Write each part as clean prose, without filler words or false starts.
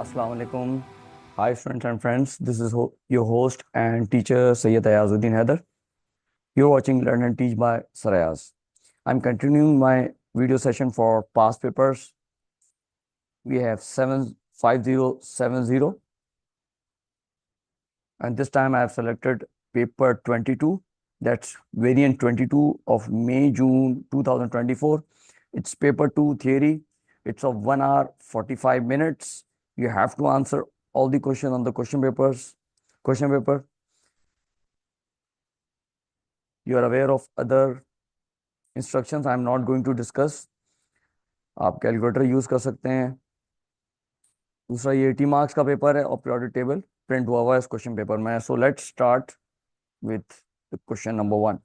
Assalamu alaikum. Hi, students and friends. This is your host and teacher Sayyid Ayazuddin Haider. You're watching Learn and Teach by Sarayaz. I'm continuing my video session for past papers. We have 75070, and this time I have selected paper 22. That's variant 22 of May-June 2024. It's paper 2 theory. It's of 1 hour 45 minutes. You have to answer all the question on the question paper. You are aware of other instructions I am not going to discuss. आप calculator use कर सकते हैं. दूसरा ये 80 marks का paper है और periodic table print हुआ हुआ है इस क्वेश्चन पेपर में. So let's start with the question number 1.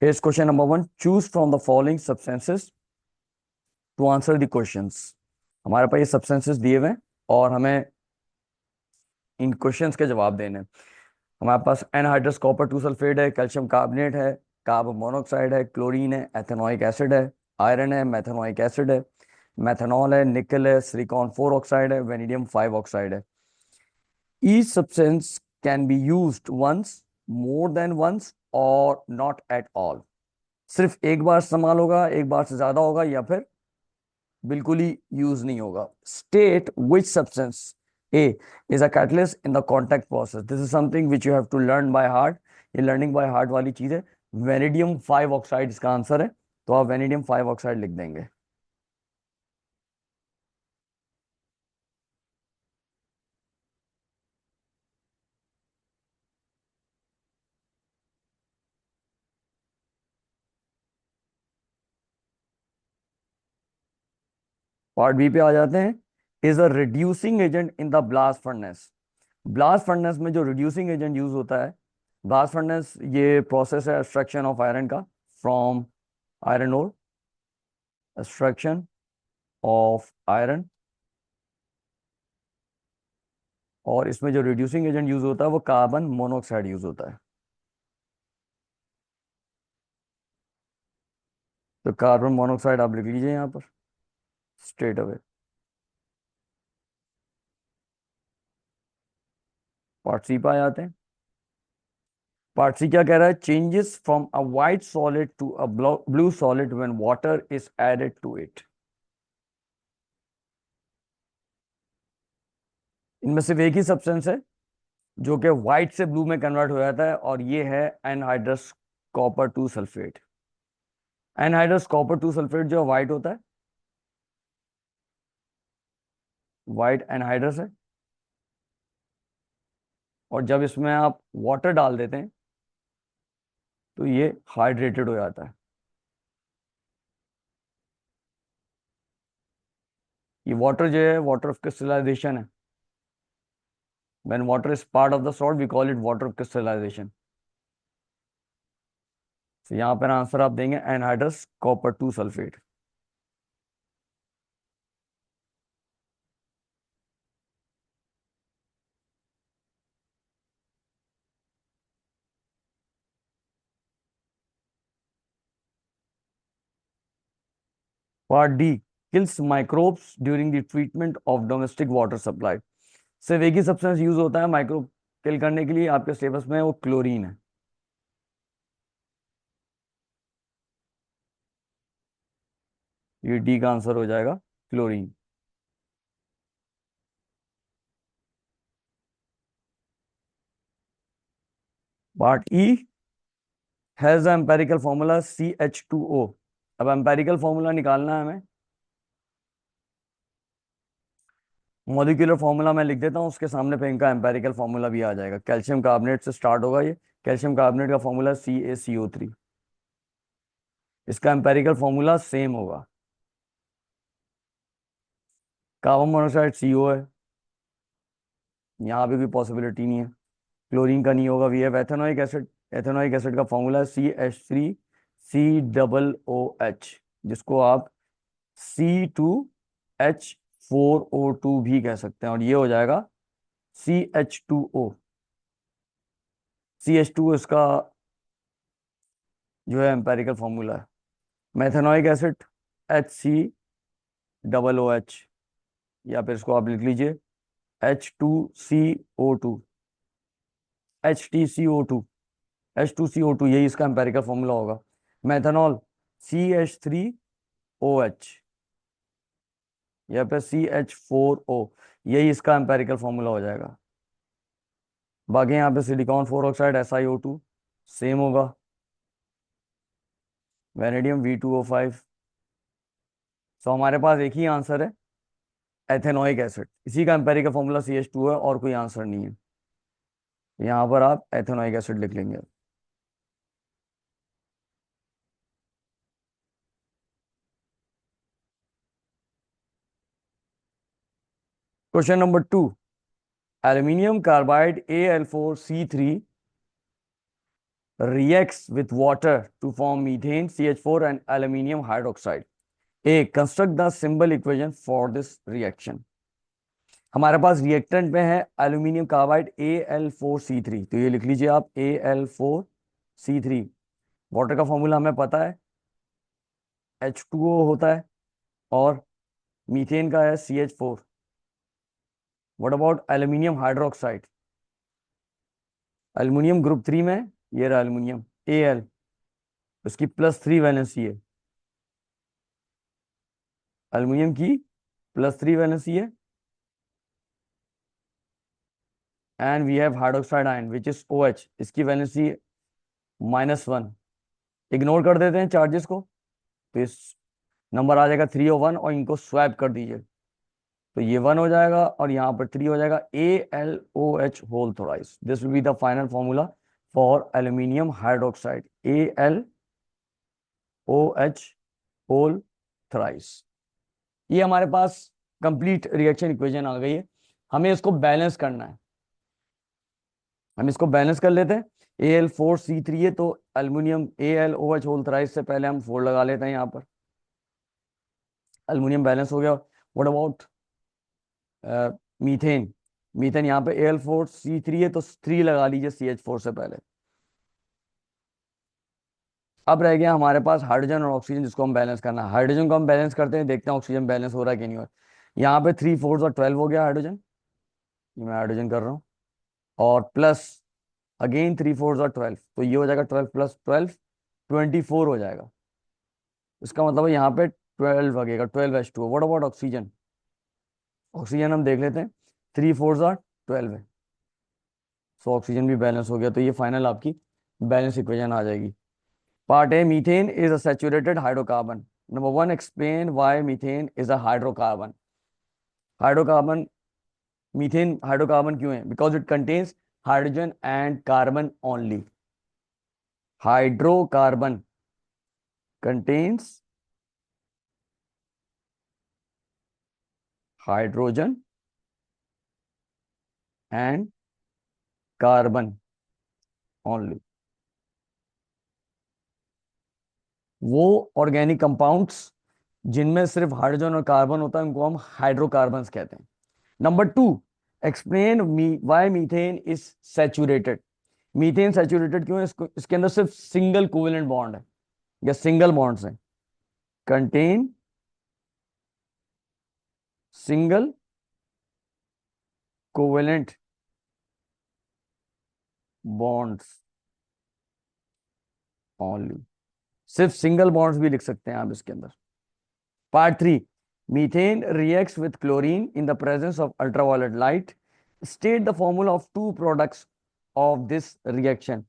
Here's question number 1. Choose from the following substances to answer the questions. हमारे पास ये substances दिए हुए हैं और हमें इन questions के जवाब देने हैं. हमारे पास एनहाइड्रस कॉपर 2 सल्फेट है, कैल्शियम कार्बोनेट है, कार्बन मोनोऑक्साइड है, क्लोरीन है, एथेनोइक एसिड है, आयरन है, मेथेनोइक एसिड है, मेथनॉल है, निकल है, सिलिकॉन 4 ऑक्साइड है, वेनेडियम 5 ऑक्साइड है. Each substance can be used once, more than once or not at all. सिर्फ एक बार इस्तेमाल होगा, एक बार से ज्यादा होगा या फिर बिल्कुल ही यूज नहीं होगा. State which substance A is a catalyst in the contact process. This is something which you have to learn by heart. ये learning by heart वाली चीज है. वेनेडियम 5 ऑक्साइड इसका आंसर है, तो आप वेनेडियम 5 ऑक्साइड लिख देंगे. पार्ट बी पे आ जाते हैं. Is a reducing agent in the blast furnace. Blast furnace में जो रिड्यूसिंग एजेंट यूज होता है, ब्लास्ट फर्नेस ये प्रोसेस है एक्सट्रैक्शन ऑफ आयरन का from iron ore. Extraction of iron, और इसमें जो रिड्यूसिंग एजेंट यूज होता है वो कार्बन मोनोऑक्साइड यूज होता है. तो कार्बन मोनोऑक्साइड आप लिख लीजिए यहाँ पर स्ट्रेट अवे. पार्ट सी पे आ जाते हैं. पार्ट सी क्या कह रहा है? Changes from a white solid to a blue solid when water is added to it. इनमें सिर्फ एक ही सब्सटेंस है जो कि व्हाइट से ब्लू में कन्वर्ट हो जाता है, और ये है anhydrous copper 2 sulphate. Anhydrous copper 2 sulphate जो व्हाइट होता है, व्हाइट एनहाइड्रस है, और जब इसमें आप वाटर डाल देते हैं तो ये हाइड्रेटेड हो जाता है. ये वाटर जो है वाटर ऑफ क्रिस्टलाइजेशन है. When water is part of the salt we call it water of crystallization. तो यहाँ पर आंसर आप देंगे anhydrous copper 2 sulphate. Part D. Kills microbes during the treatment of domestic water supply. सिर्फ एक ही substance use होता है माइक्रोब किल करने के लिए आपके सिलेबस में, वो क्लोरीन है. ये डी का आंसर हो जाएगा chlorine. Part E has empirical formula CH2O. अब एम्पेरिकल फॉर्मूला निकालना है हमें. मॉलिक्यूलर फॉर्मूला मैं लिख देता हूँ, उसके सामने पे इनका एम्पेरिकल फॉर्मूला भी आ जाएगा. कैल्शियम कार्बोनेट से स्टार्ट होगा ये. कैल्शियम कार्बोनेट का फॉर्मूला CaCO3. इसका एम्पेरिकल फॉर्मूला सेम होगा. कार्बन मोनोऑक्साइड CO है, यहाँ पे कोई पॉसिबिलिटी नहीं है. क्लोरीन का नहीं होगा. We have ethanoic acid. Ethanoic acid का फॉर्मूला CH3COOH, जिसको आप C2H4O2 भी कह सकते हैं, और ये हो जाएगा CH2O. CH2 इसका जो है एम्पेरिकल फॉर्मूला है. मेथेनोइक एसिड HCOOH, या फिर इसको आप लिख लीजिए H2CO2, HTCO2, H2CO2, यही इसका एम्पेरिकल फॉर्मूला होगा। मेथनॉल CH3OH, या फिर CH4O, यही इसका एम्पेरिकल फॉर्मूला हो जाएगा। बाकी यहाँ पे सिलिकॉन 4 ऑक्साइड SiO2 सेम होगा। Vanadium V2O5। सो हमारे पास एक ही आंसर है, एथेनोइक एसिड। इसी का एम्पेरिकल फॉर्मूला CH2 है और कोई आंसर नहीं है। यहाँ पर आप एथेनोइक एसिड लिख लेंगे। Question number 2, aluminium carbide Al4C3 reacts with water to form methane CH4 and aluminium hydroxide. A, construct the symbol equation for this reaction. हमारे पास रिएक्टेंट में है एल्यूमिनियम कार्बाइड Al4C3, तो ये लिख लीजिए आप Al4C3। वाटर का फॉर्मूला हमें पता है, H2O होता है, और मीथेन का है CH4। What about aluminium hydroxide? Aluminium group 3 में, ये रहा एल्यूमिनियम Al, उसकी +3 वैलेंसी है। एल्यूमिनियम की +3 वैलेंसी है, and we have hydroxide ion which is OH, इसकी वैलेंसी -1। इग्नोर कर देते हैं चार्जेस को, तो इस नंबर आ जाएगा 3 और 1, और इनको स्वैप कर दीजिए, तो ये 1 हो जाएगा और यहाँ पर 3 हो जाएगा। AlOH whole thrice, this will be the final formula for aluminium hydroxide, AlOH whole thrice. ये हमारे पास कंप्लीट रिएक्शन इक्वेशन आ गई है। हमें इसको बैलेंस करना है, हम इसको बैलेंस कर लेते हैं। Al4C3 है, तो एल्यूमिनियम AlOH होल थ्राइस से पहले हम 4 लगा लेते हैं यहाँ पर। एल्यूमिनियम बैलेंस हो गया। What about methane? मीथेन यहाँ पे Al4C3 है, तो 3 लगा लीजिए CH4 से पहले। अब रह गया हमारे पास हाइड्रोजन और ऑक्सीजन, जिसको हम बैलेंस करना है। हाइड्रोजन को हम बैलेंस करते हैं, देखते हैं ऑक्सीजन बैलेंस हो रहा है कि नहीं हो रहा। यहाँ पे 3 4 और 12 हो गया हाइड्रोजन, ये मैं हाइड्रोजन कर रहा हूँ, और प्लस अगेन 3 4 और 12, तो ये हो जाएगा 12 + 12 24 हो जाएगा। इसका मतलब है यहाँ पे 12 लगेगा, 12H2। What about oxygen? Oxygen हम देख लेते हैं, 3 4 और 12 है, सो ऑक्सीजन भी बैलेंस हो गया। तो ये फाइनल आपकी बैलेंस इक्वेशन आ जाएगी। Part A, methane is a saturated hydrocarbon. Number 1, explain why methane is a hydrocarbon. Hydrocarbon, methane hydrocarbon क्यों है? Because it contains hydrogen and carbon only. Hydrocarbon contains hydrogen and carbon only. वो organic compounds जिनमें सिर्फ hydrogen और carbon होता है, उनको हम हाइड्रोकार्बन्स कहते हैं। Number 2, explain why methane is saturated. Methane saturated क्यों है? इसके अंदर सिर्फ सिंगल कोवेलेंट बॉन्ड है, या सिंगल बॉन्ड्स हैं। Contain single covalent bonds only. सिर्फ सिंगल बॉन्ड्स भी लिख सकते हैं आप इसके अंदर। Part 3, methane reacts with chlorine in the presence of ultraviolet light. State the formula of 2 products of this reaction.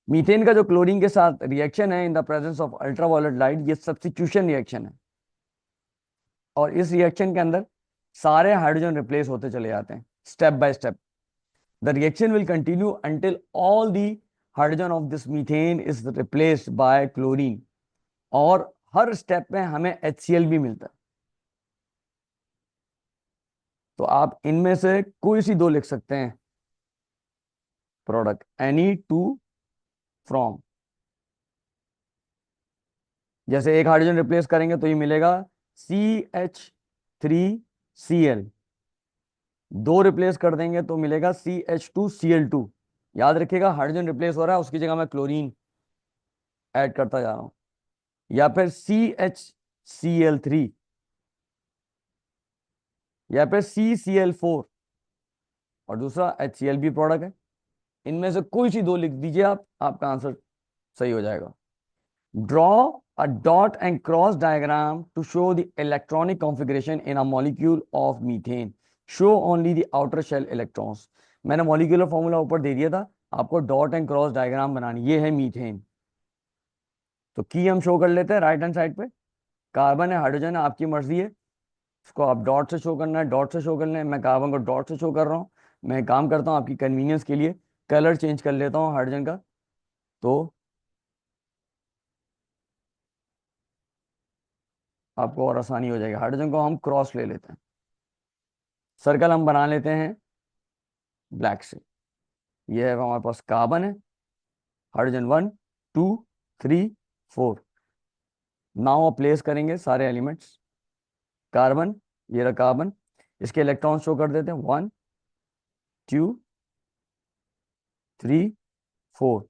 Methane का जो क्लोरीन के साथ रिएक्शन है in the presence of ultraviolet light, ये सब्स्टिट्यूशन रिएक्शन है, और इस रिएक्शन के अंदर सारे हाइड्रोजन रिप्लेस होते चले जाते हैं step by step. The reaction will continue until all the hydrogen of this methane is replaced by chlorine, और हर स्टेप में हमें HCl भी मिलता है। तो आप इनमें से कोई सी 2 लिख सकते हैं प्रोडक्ट, एनी 2 फ्रॉम। जैसे एक हाइड्रोजन रिप्लेस करेंगे तो ये मिलेगा CH3Cl, 2 रिप्लेस कर देंगे तो मिलेगा CH2Cl2। याद रखिएगा, हाइड्रोजन रिप्लेस हो रहा है, उसकी जगह मैं क्लोरीन ऐड करता जा रहा हूं। या फिर CHCl3, या फिर CCl4, और दूसरा HCl भी प्रोडक्ट है। इनमें से कोई सी दो लिख दीजिए आप, आपका आंसर सही हो जाएगा। Draw a dot and cross diagram to show the electronic configuration in a molecule of methane, show only the outer shell electrons. मैंने मॉलिक्यूलर फॉर्मूला ऊपर दे दिया था, आपको डॉट एंड क्रॉस डायग्राम बनानी। ये है मीथेन, तो की हम शो कर लेते हैं राइट हैंड साइड पे। कार्बन है, हाइड्रोजन है, आपकी मर्जी है, इसको आप डॉट से शो करना है, डॉट से शो करना है। मैं कार्बन को डॉट से शो कर रहा हूँ। मैं एक काम करता हूँ आपकी कन्वीनियंस के लिए, कलर चेंज कर लेता हूँ हाइड्रोजन का, तो आपको और आसानी हो जाएगी। हाइड्रोजन को हम क्रॉस ले लेते हैं, सर्कल हम बना लेते हैं ब्लैक से। ये है हमारे पास कार्बन है, हाइड्रोजन 1 2 3 4। नाउ प्लेस करेंगे सारे एलिमेंट्स। कार्बन, ये रहा कार्बन, इसके इलेक्ट्रॉन शो कर देते हैं 1 2 3 4।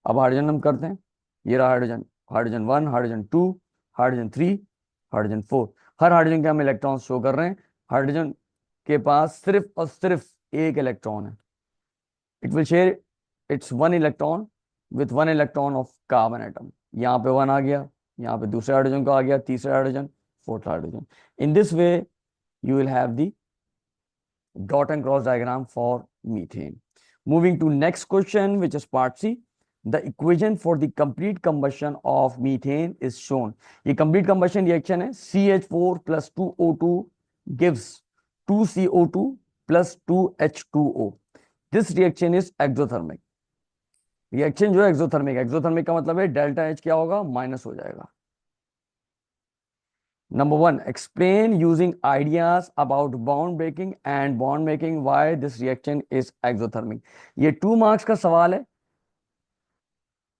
अब हाइड्रोजन हम करते हैं, ये रहा hydrogen, hydrogen 1, hydrogen 2, hydrogen 3, hydrogen 4। हर हाइड्रोजन के हम इलेक्ट्रॉन शो कर रहे हैं। हाइड्रोजन के पास सिर्फ और सिर्फ एक इलेक्ट्रॉन है। It will share its one electron with one electron of carbon atom. यहाँ पे 1 आ गया, यहाँ पे दूसरे हाइड्रोजन को आ गया, तीसरे hydrogen, fourth hydrogen. In this way you will have the dot and cross diagram for methane. Moving to next question, which is part C. The equation for the complete combustion of methane is shown. ये complete combustion reaction है, CH4 plus 2O2 gives 2CO2 plus 2H2O. This reaction is exothermic. Reaction जो है exothermic, exothermic का मतलब है delta H क्या होगा, minus हो जाएगा। Number 1, explain using ideas about bond breaking and bond making why this reaction is exothermic. ये 2 मार्क्स का सवाल है।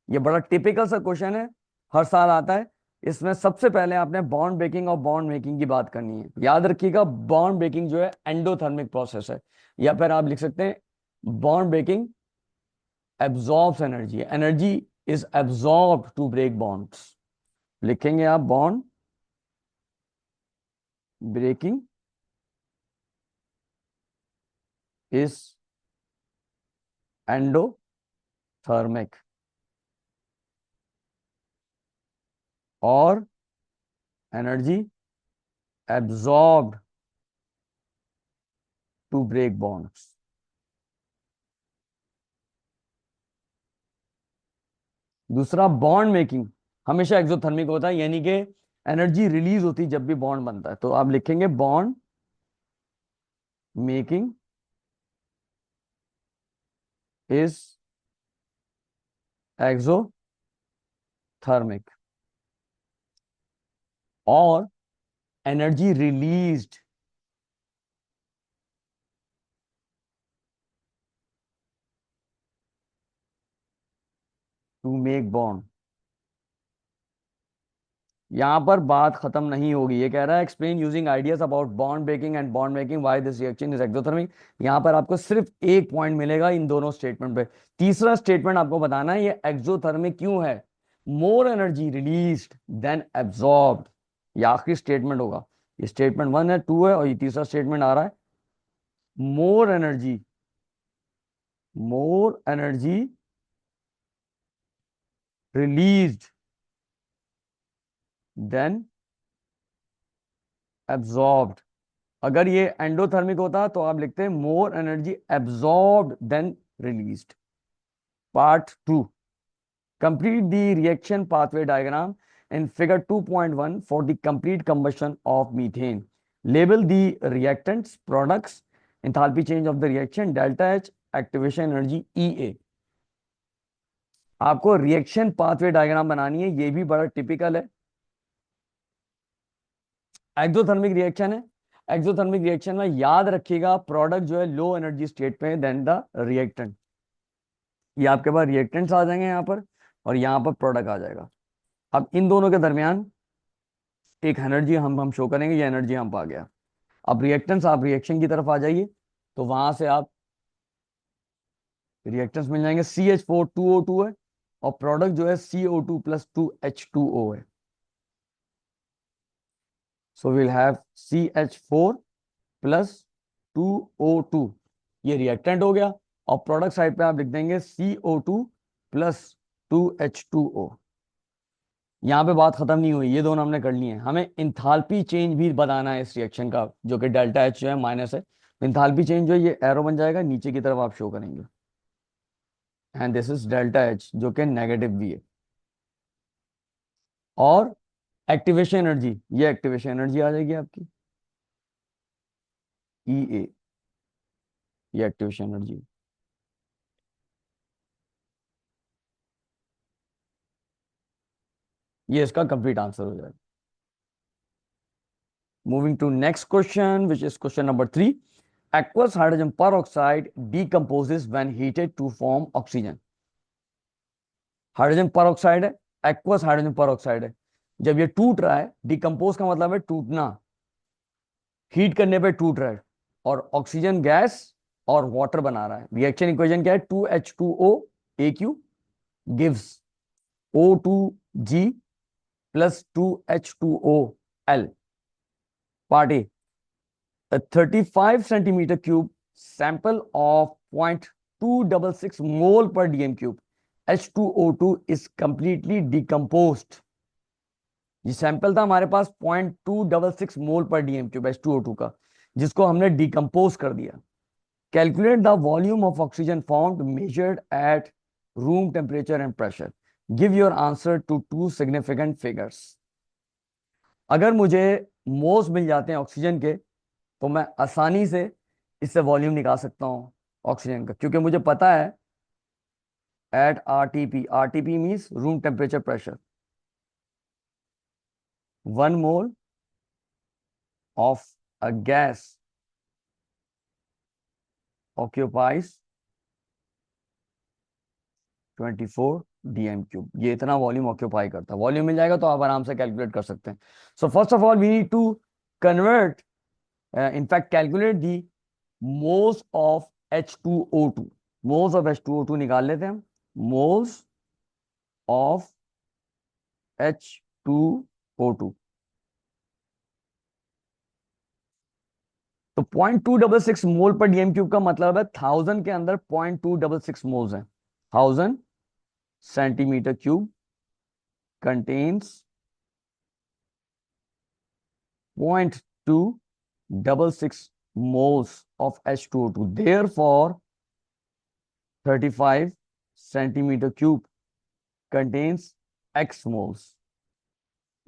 ये बड़ा टिपिकल सा क्वेश्चन है, हर साल आता है। इसमें सबसे पहले आपने बॉन्ड ब्रेकिंग और बॉन्ड मेकिंग की बात करनी है। याद रखिएगा, बॉन्ड ब्रेकिंग जो है एंडोथर्मिक प्रोसेस है, या फिर आप लिख सकते हैं bond breaking absorbs energy, energy is absorbed to break bonds. लिखेंगे आप बॉन्ड ब्रेकिंग इज एंडोथर्मिक और energy absorbed to break bonds. दूसरा, बॉन्ड मेकिंग हमेशा एक्सोथर्मिक होता है, यानी कि एनर्जी रिलीज होती है जब भी बॉन्ड बनता है। तो आप लिखेंगे बॉन्ड मेकिंग इज एक्सोथर्मिक और energy released to make bond. यहां पर बात खत्म नहीं होगी। ये कह रहा है explain using ideas about bond breaking and bond making why this reaction is exothermic. यहां पर आपको सिर्फ एक पॉइंट मिलेगा इन दोनों स्टेटमेंट पे। तीसरा स्टेटमेंट आपको बताना है ये एक्सोथर्मिक क्यों है। More energy released than absorbed, ये आखिरी स्टेटमेंट होगा। ये स्टेटमेंट 1 है, 2 है, और ये तीसरा स्टेटमेंट आ रहा है। More energy released than absorbed. अगर ये एंडोथर्मिक होता तो आप लिखते हैं more energy absorbed than released. Part 2, complete the reaction pathway diagram in figure 2.1 for the complete combustion of methane. Label the reactants, products, enthalpy change of the reaction, delta H, activation energy EA. आपको reaction pathway diagram बनानी है, ये भी बड़ा typical है। Exothermic reaction है, exothermic reaction में याद रखिएगा प्रोडक्ट जो है लो एनर्जी स्टेट पे देन द रिएक्टेंट। ये आपके पास रिएक्टेंट्स आ जाएंगे यहाँ पर, और यहाँ पर प्रोडक्ट आ जाएगा। अब इन दोनों के दरमियान एक एनर्जी हम शो करेंगे, ये एनर्जी हम पा गया। अब रिएक्टेंट्स, आप रिएक्शन की तरफ आ जाइए, तो वहां से आप रिएक्टेंट्स मिल जाएंगे। CH4 2O2 है, और प्रोडक्ट जो है CO2 प्लस 2H2O है। So will have CH4 plus 2O2 ये रिएक्टेंट हो गया, और प्रोडक्ट साइड पे आप लिख देंगे CO2 प्लस 2H2O। यहाँ पे बात खत्म नहीं हुई, ये दोनों हमने कर लिए हैं। हमें इंथाल्पी चेंज भी बताना है इस रिएक्शन का, जो कि डेल्टा H जो है माइनस है। इंथाल्पी चेंज जो है ये एरो बन जाएगा, नीचे की तरफ आप शो करेंगे, and this is delta H जो कि नेगेटिव भी है। और एक्टिवेशन एनर्जी, ये एक्टिवेशन एनर्जी आ जाएगी आपकी EA, ये एक्टिवेशन एनर्जी। ये इसका कंप्लीट आंसर हो जाएगा। Moving to next question which is question number 3। aqueous hydrogen peroxide decomposes when heated to form oxygen। Hydrogen peroxide है, aqueous हाइड्रोजन peroxide है। जब ये टूट रहा है, डिकम्पोज का मतलब है टूटना, हीट करने पे टूट रहा है, और ऑक्सीजन गैस और वाटर बना रहा है। रिएक्शन इक्वेशन क्या है? 2H2O AQ gives O2G plus 2H2O L। Part A, a 35 centimeter cube sample of 0.266 mole per dm cube H2O2 is completely decomposed। ये सैंपल था हमारे पास 0.266 मोल पर डीएम क्यूब H2O2 का, जिसको हमने डिकम्पोज कर दिया। Calculate the volume of oxygen formed measured at room temperature and pressure. Give your answer to two significant figures. अगर मुझे मोल्स मिल जाते हैं ऑक्सीजन के, तो मैं आसानी से इससे वॉल्यूम निकाल सकता हूं ऑक्सीजन का, क्योंकि मुझे पता है at RTP, RTP means room temperature pressure, 1 mole of a gas occupies 24 dm cube. ये इतना वॉल्यूम ऑक्यूपाई करता है। वॉल्यूम मिल जाएगा तो आप आराम से कैलकुलेट कर सकते हैं। So first of all we need to convert, in fact calculate the moles of H2O2। Moles of H2O2 निकाल लेते हैं हम। मोल्स ऑफ H2O2, तो 0.266 मोल पर डीएम क्यूब का मतलब है 1000 के अंदर 0.266 मोल्स हैं। 1000 centimeter cube contains 0.266 moles of H2O2, therefore 35 centimeter cube contains X moles।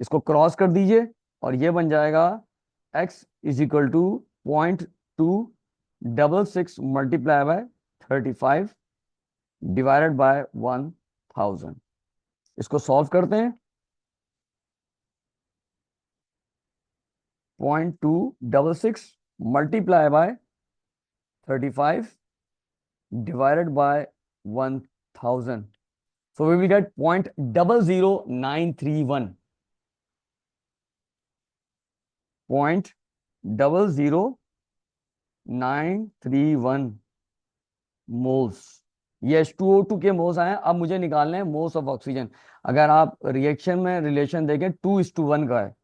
इसको क्रॉस कर दीजिए और ये बन जाएगा X is equal to 0.266 multiply by 35 divided by 1000। इसको सॉल्व करते हैं। 0.266 multiply by 35 divided by 1000. So we will get 0.00931. 0.00931 moles. ये H2O2 के मोल्स आए। अब मुझे निकालने हैं मोल्स ऑफ ऑक्सीजन। अगर आप रिएक्शन में रिलेशन देखें 2:1 का है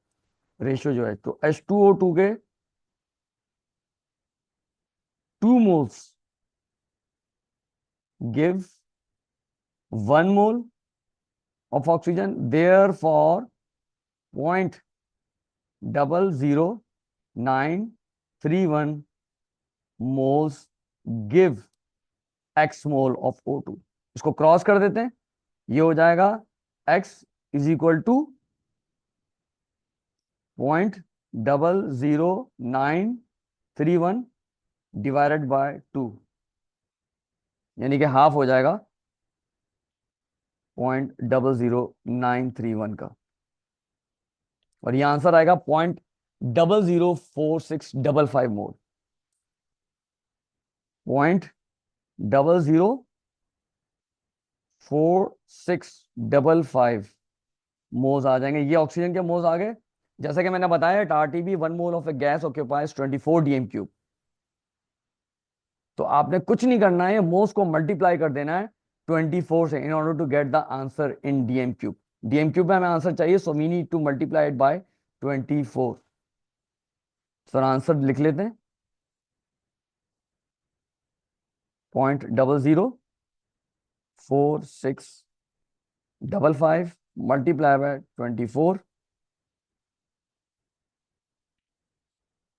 रेशियो जो है, तो H2O2 के 2 moles give 1 mole of oxygen, therefore 0.00931 moles give X mole of O2। इसको क्रॉस कर देते हैं, ये हो जाएगा X is equal to 0.00931 divided by 2, यानी कि हाफ हो जाएगा 0.00931 का, और ये आंसर आएगा 0.004655 मोल। 0.04655 मोल्स आ जाएंगे। ये ऑक्सीजन के मोल्स आ गए। जैसे कि मैंने बताया RTP 1 mole of A gas occupies 24 DM cube. तो आपने कुछ नहीं करना है, मोल्स को मल्टीप्लाई कर देना है 24 से in order to get the answer in dm cube. Dm cube में हमें आंसर चाहिए, so we need to multiply it by 24। Sir answer लिख लेते हैं। 0.004655 मल्टीप्लाई बाय 24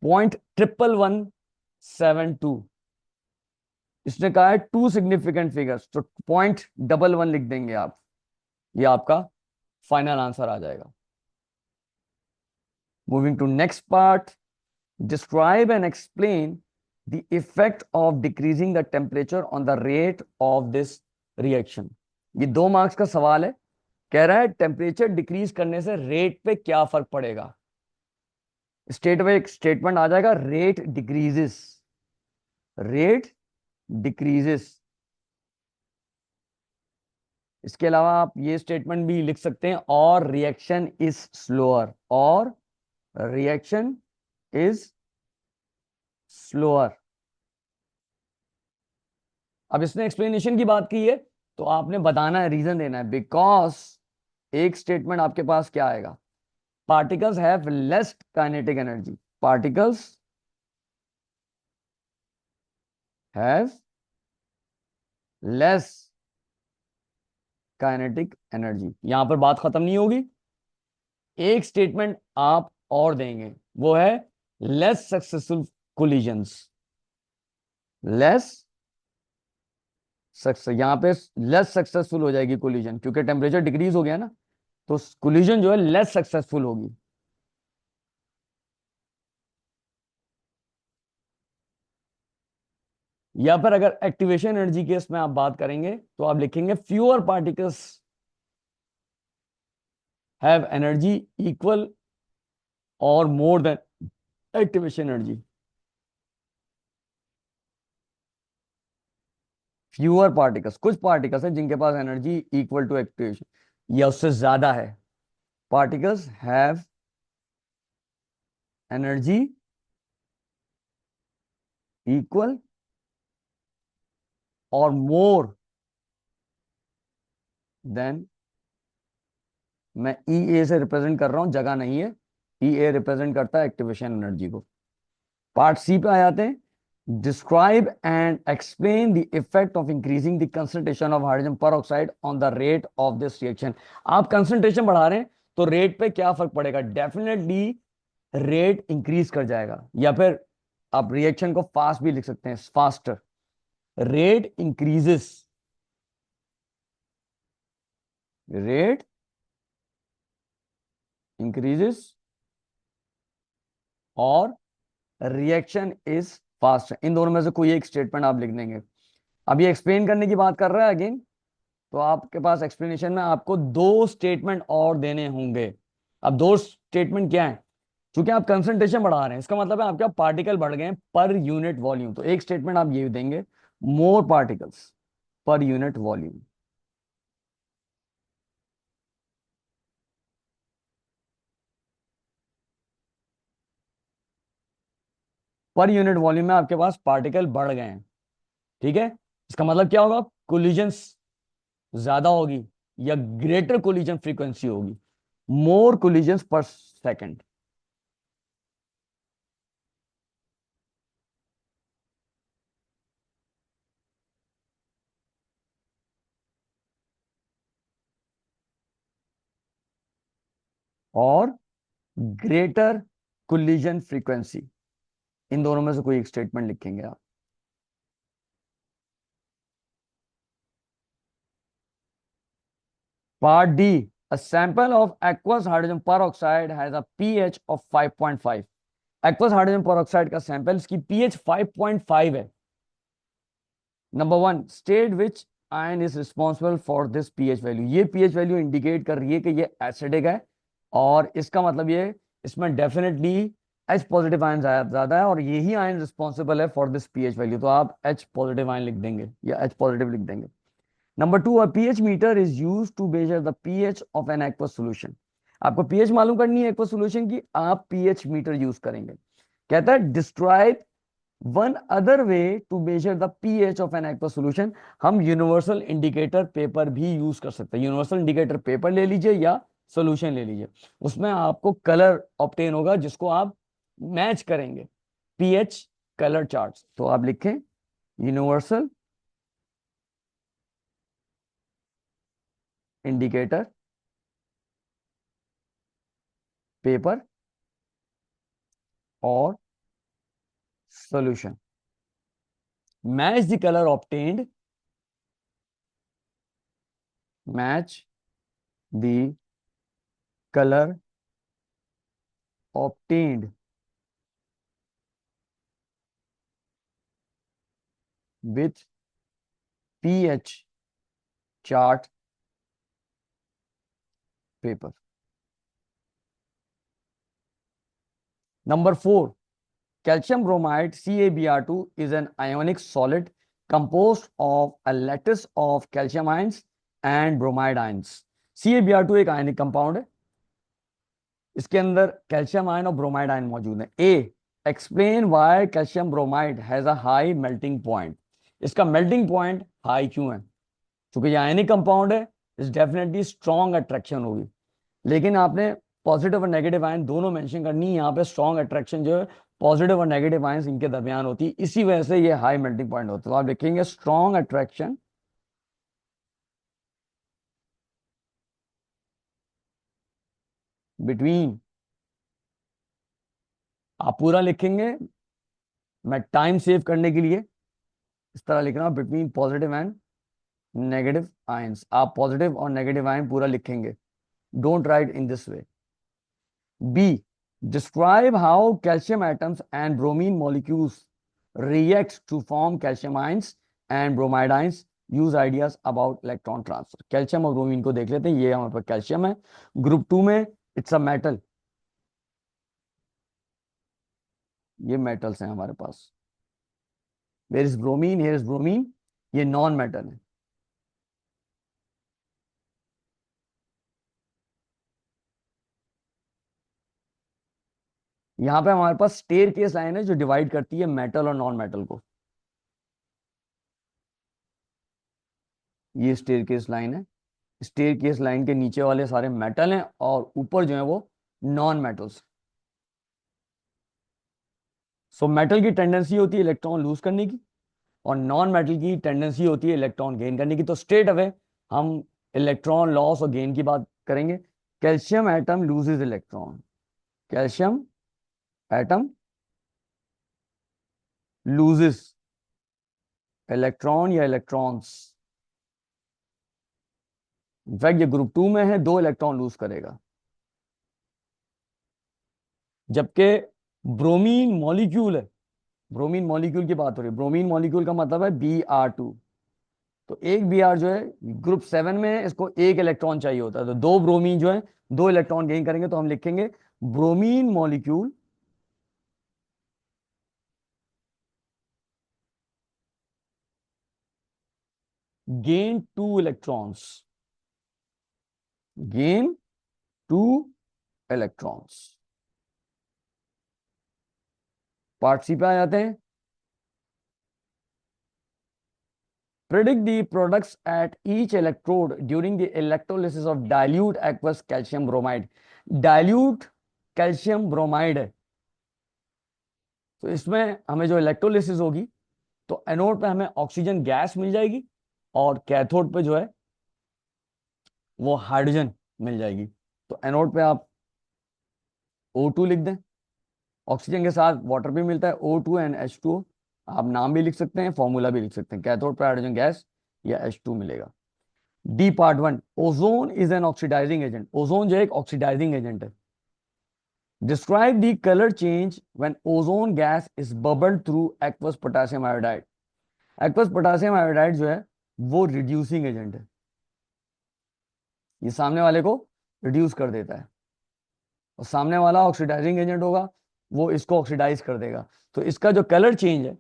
0.11172। इसने कहा है टू सिग्निफिकेंट फिगर्स, तो 0.11 लिख देंगे आप, ये आपका फाइनल आंसर आ जाएगा। Moving to next part, describe and explain the effect of decreasing the temperature on the rate of this reaction. ये 2 मार्क्स का सवाल है, कह रहा है टेम्परेचर डिक्रीज करने से रेट पे क्या फर्क पड़ेगा। स्टेटमेंट आ जाएगा, रेट डिक्रीजेस, रेट डिक्रीजेस। इसके अलावा आप ये स्टेटमेंट भी लिख सकते हैं, और रिएक्शन इज स्लोअर, और रिएक्शन इज स्लोअर। अब इसने एक्सप्लेनेशन की बात की है, तो आपने बताना है, रीजन देना है, बिकॉज एक स्टेटमेंट आपके पास क्या आएगा, particles have less kinetic energy, particles have less kinetic energy. यहां पर बात खत्म नहीं होगी, एक स्टेटमेंट आप और देंगे, वो है less successful collisions, less success, यहां पे लेस सक्सेसफुल हो जाएगी कोलिजन, क्योंकि टेम्परेचर डिक्रीज हो गया ना, तो कोलिजन जो है लेस सक्सेसफुल होगी। या फिर अगर एक्टिवेशन एनर्जी केस में आप बात करेंगे, तो आप लिखेंगे fewer particles have energy equal और more than activation energy. Fewer particles, कुछ पार्टिकल्स हैं जिनके पास एनर्जी इक्वल टू एक्टिवेशन या उससे ज्यादा है। पार्टिकल्स हैव एनर्जी इक्वल और मोर देन, मैं ई ए से रिप्रेजेंट कर रहा हूं, जगह नहीं है, ई ए रिप्रेजेंट करता है एक्टिवेशन एनर्जी को। पार्ट सी पे आ जाते हैं, describe and explain the effect of increasing the concentration of hydrogen peroxide on the rate of this reaction. आप कंसंट्रेशन बढ़ा रहे हैं तो रेट पे क्या फर्क पड़ेगा, डेफिनेटली रेट इंक्रीज कर जाएगा, या फिर आप रिएक्शन को फास्ट भी लिख सकते हैं, faster, rate increases, rate increases और रिएक्शन इज फास्ट। इन दोनों में से कोई एक स्टेटमेंट आप लिख देंगे। अब ये एक्सप्लेन करने की बात कर रहा है अगेन, तो आपके पास एक्सप्लेनेशन में आपको 2 स्टेटमेंट और देने होंगे। अब 2 स्टेटमेंट क्या है, क्योंकि आप कंसंट्रेशन बढ़ा रहे हैं, इसका मतलब है आपके पार्टिकल बढ़ गए पर यूनिट वॉल्यूम, तो एक स्टेटमेंट आप ये देंगे, more particles per unit volume. Per unit volume में आपके पास पार्टिकल बढ़ गए हैं, ठीक है। इसका मतलब क्या होगा, कोलिजन्स ज्यादा होगी या ग्रेटर कोलिजन फ्रीक्वेंसी होगी, मोर कोलिजन्स पर सेकंड। और ग्रेटर कोलिजन फ्रीक्वेंसी, इन दोनों में से कोई एक स्टेटमेंट लिखेंगे आप। Part D, a sample of aqueous hydrogen peroxide has a pH of 5.5। aqueous hydrogen peroxide का सैंपल, इसकी pH 5.5 है। Number 1, state which ion is responsible for this pH value. ये pH वैल्यू इंडिकेट कर रही है कि ये एसिडिक है, और इसका मतलब ये, इसमें डेफिनेटली H पॉजिटिव आयन ज्यादा है, और यही आयन रिस्पॉन्सिबल है फॉर दिस pH वैल्यू, तो आप H पॉजिटिव आयन लिख देंगे या H पॉजिटिव लिख देंगे। Number 2, a pH meter is used to measure the pH of an aqueous solution। आपको pH मालूम करनी है aqueous solution की, आप pH मीटर यूज करेंगे। कहता है describe one other way to measure the pH of an aqueous solution। हम यूनिवर्सल इंडिकेटर पेपर भी यूज कर सकते हैं। यूनिवर्सल इंडिकेटर पेपर ले लीजिए या सोल्यूशन ले लीजिए, उसमें आपको कलर ऑब्टेन होगा जिसको आप मैच करेंगे, pH कलर चार्ट। तो आप लिखें यूनिवर्सल इंडिकेटर, पेपर और solution. Match the color obtained. Match the color obtained with pH chart paper. Number 4, calcium bromide CaBr2 is an ionic solid composed of a lattice of calcium ions and bromide ions. CaBr2 एक ionic compound है, इसके अंदर calcium ion और bromide ion मौजूद है। A, explain why calcium bromide has a high melting point. इसका melting point high क्यों है? क्योंकि ये आयनिक कंपाउंड है, इस डेफिनेटली स्ट्रॉन्ग अट्रैक्शन होगी। लेकिन आपने पॉजिटिव और नेगेटिव आयन दोनों मेंशन करनी है। यहाँ पे स्ट्रॉन्ग अट्रैक्शन जो है पॉजिटिव और नेगेटिव आयंस इनके दरमियान होती है, इसी वजह से ये हाई मेल्टिंग पॉइंट होता है। तो आप लिखेंगे स्ट्रॉन्ग अट्रैक्शन बिटवीन, आप पूरा लिखेंगे, मैं टाइम सेव करने के लिए इस तरह लिख रहा हूं, between positive and negative ions. आप पॉजिटिव और नेगेटिव आयन पूरा लिखेंगे, don't write in this way. B, describe how calcium atoms and bromine molecules react to form calcium ions and bromide ions. use ideas about electron transfer. Calcium और bromine को देख लेते हैं। ये हमारे पास कैल्शियम है, ग्रुप 2 में इट्स अ मेटल, ये मेटल्स हैं हमारे पास। Where is bromine, here is bromine, ये नॉन मेटल है। यहां पे हमारे पास स्टेयर केस लाइन है जो डिवाइड करती है मेटल और नॉन मेटल को। ये स्टेयर केस लाइन है, स्टेयर केस लाइन के नीचे वाले सारे मेटल हैं और ऊपर जो है वो नॉन मेटल्स। सो मेटल की टेंडेंसी होती है इलेक्ट्रॉन लूज करने की और नॉन मेटल की टेंडेंसी होती है इलेक्ट्रॉन गेन करने की। तो स्ट्रेट अवे हम इलेक्ट्रॉन लॉस और गेन की बात करेंगे। Calcium atom loses electron, calcium atom loses electron या इलेक्ट्रॉन्स। इनफैक्ट ये ग्रुप 2 में है, 2 इलेक्ट्रॉन लूज करेगा। जबकि ब्रोमीन मॉलिक्यूल है, ब्रोमीन मॉलिक्यूल की बात हो रही है, ब्रोमीन मॉलिक्यूल का मतलब है Br2। तो एक Br जो है ग्रुप 7 में है, इसको एक इलेक्ट्रॉन चाहिए होता है, तो 2 ब्रोमीन जो है 2 इलेक्ट्रॉन गेन करेंगे। तो हम लिखेंगे bromine molecule gain 2 electrons, gain 2 electrons। Part C पे आ जाते हैं। Predict the products at each electrode during the electrolysis of dilute aqueous calcium bromide। dilute calcium bromide है, तो इसमें हमें जो इलेक्ट्रोलिसिस होगी तो एनोड पे हमें ऑक्सीजन गैस मिल जाएगी और कैथोड पे जो है वो हाइड्रोजन मिल जाएगी। तो एनोड पे आप O2 लिख दें, ऑक्सीजन के साथ वाटर भी मिलता है O2 एंड H2O। आप नाम भी लिख सकते हैं, फॉर्मूला भी लिख सकते हैं, कैथोड पे हाइड्रोजन गैस या H2 मिलेगा। D part 1, ozone is an oxidizing agent. Ozone जो है एक ऑक्सीडाइजिंग एजेंट है। Describe the colour change when ozone gas is bubbled through aqueous potassium iodide. Aqueous potassium iodide जो है वो रिड्यूसिंग एजेंट है, ये सामने वाले को रिड्यूस कर देता है और सामने वाला ऑक्सीडाइजिंग एजेंट होगा, वो इसको ऑक्सीडाइज कर देगा। तो इसका जो कलर चेंज है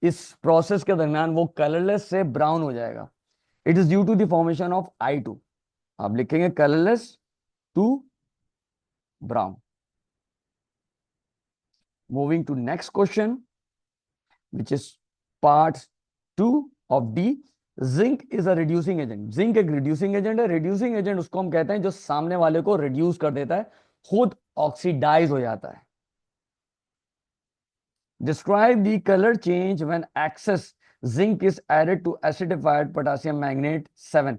इस प्रोसेस के दरमियान वो कलरलेस से ब्राउन हो जाएगा। It is due to the formation of I2। आप लिखेंगे colourless to brown. Moving to next question which is part 2 of D. Zinc is a reducing agent. Zinc एक रिड्यूसिंग एजेंट है। रिड्यूसिंग एजेंट उसको हम कहते हैं जो सामने वाले को रिड्यूस कर देता है, खुद ऑक्सीडाइज हो जाता है। Describe the color change when excess zinc is added to acidified potassium magnate 7।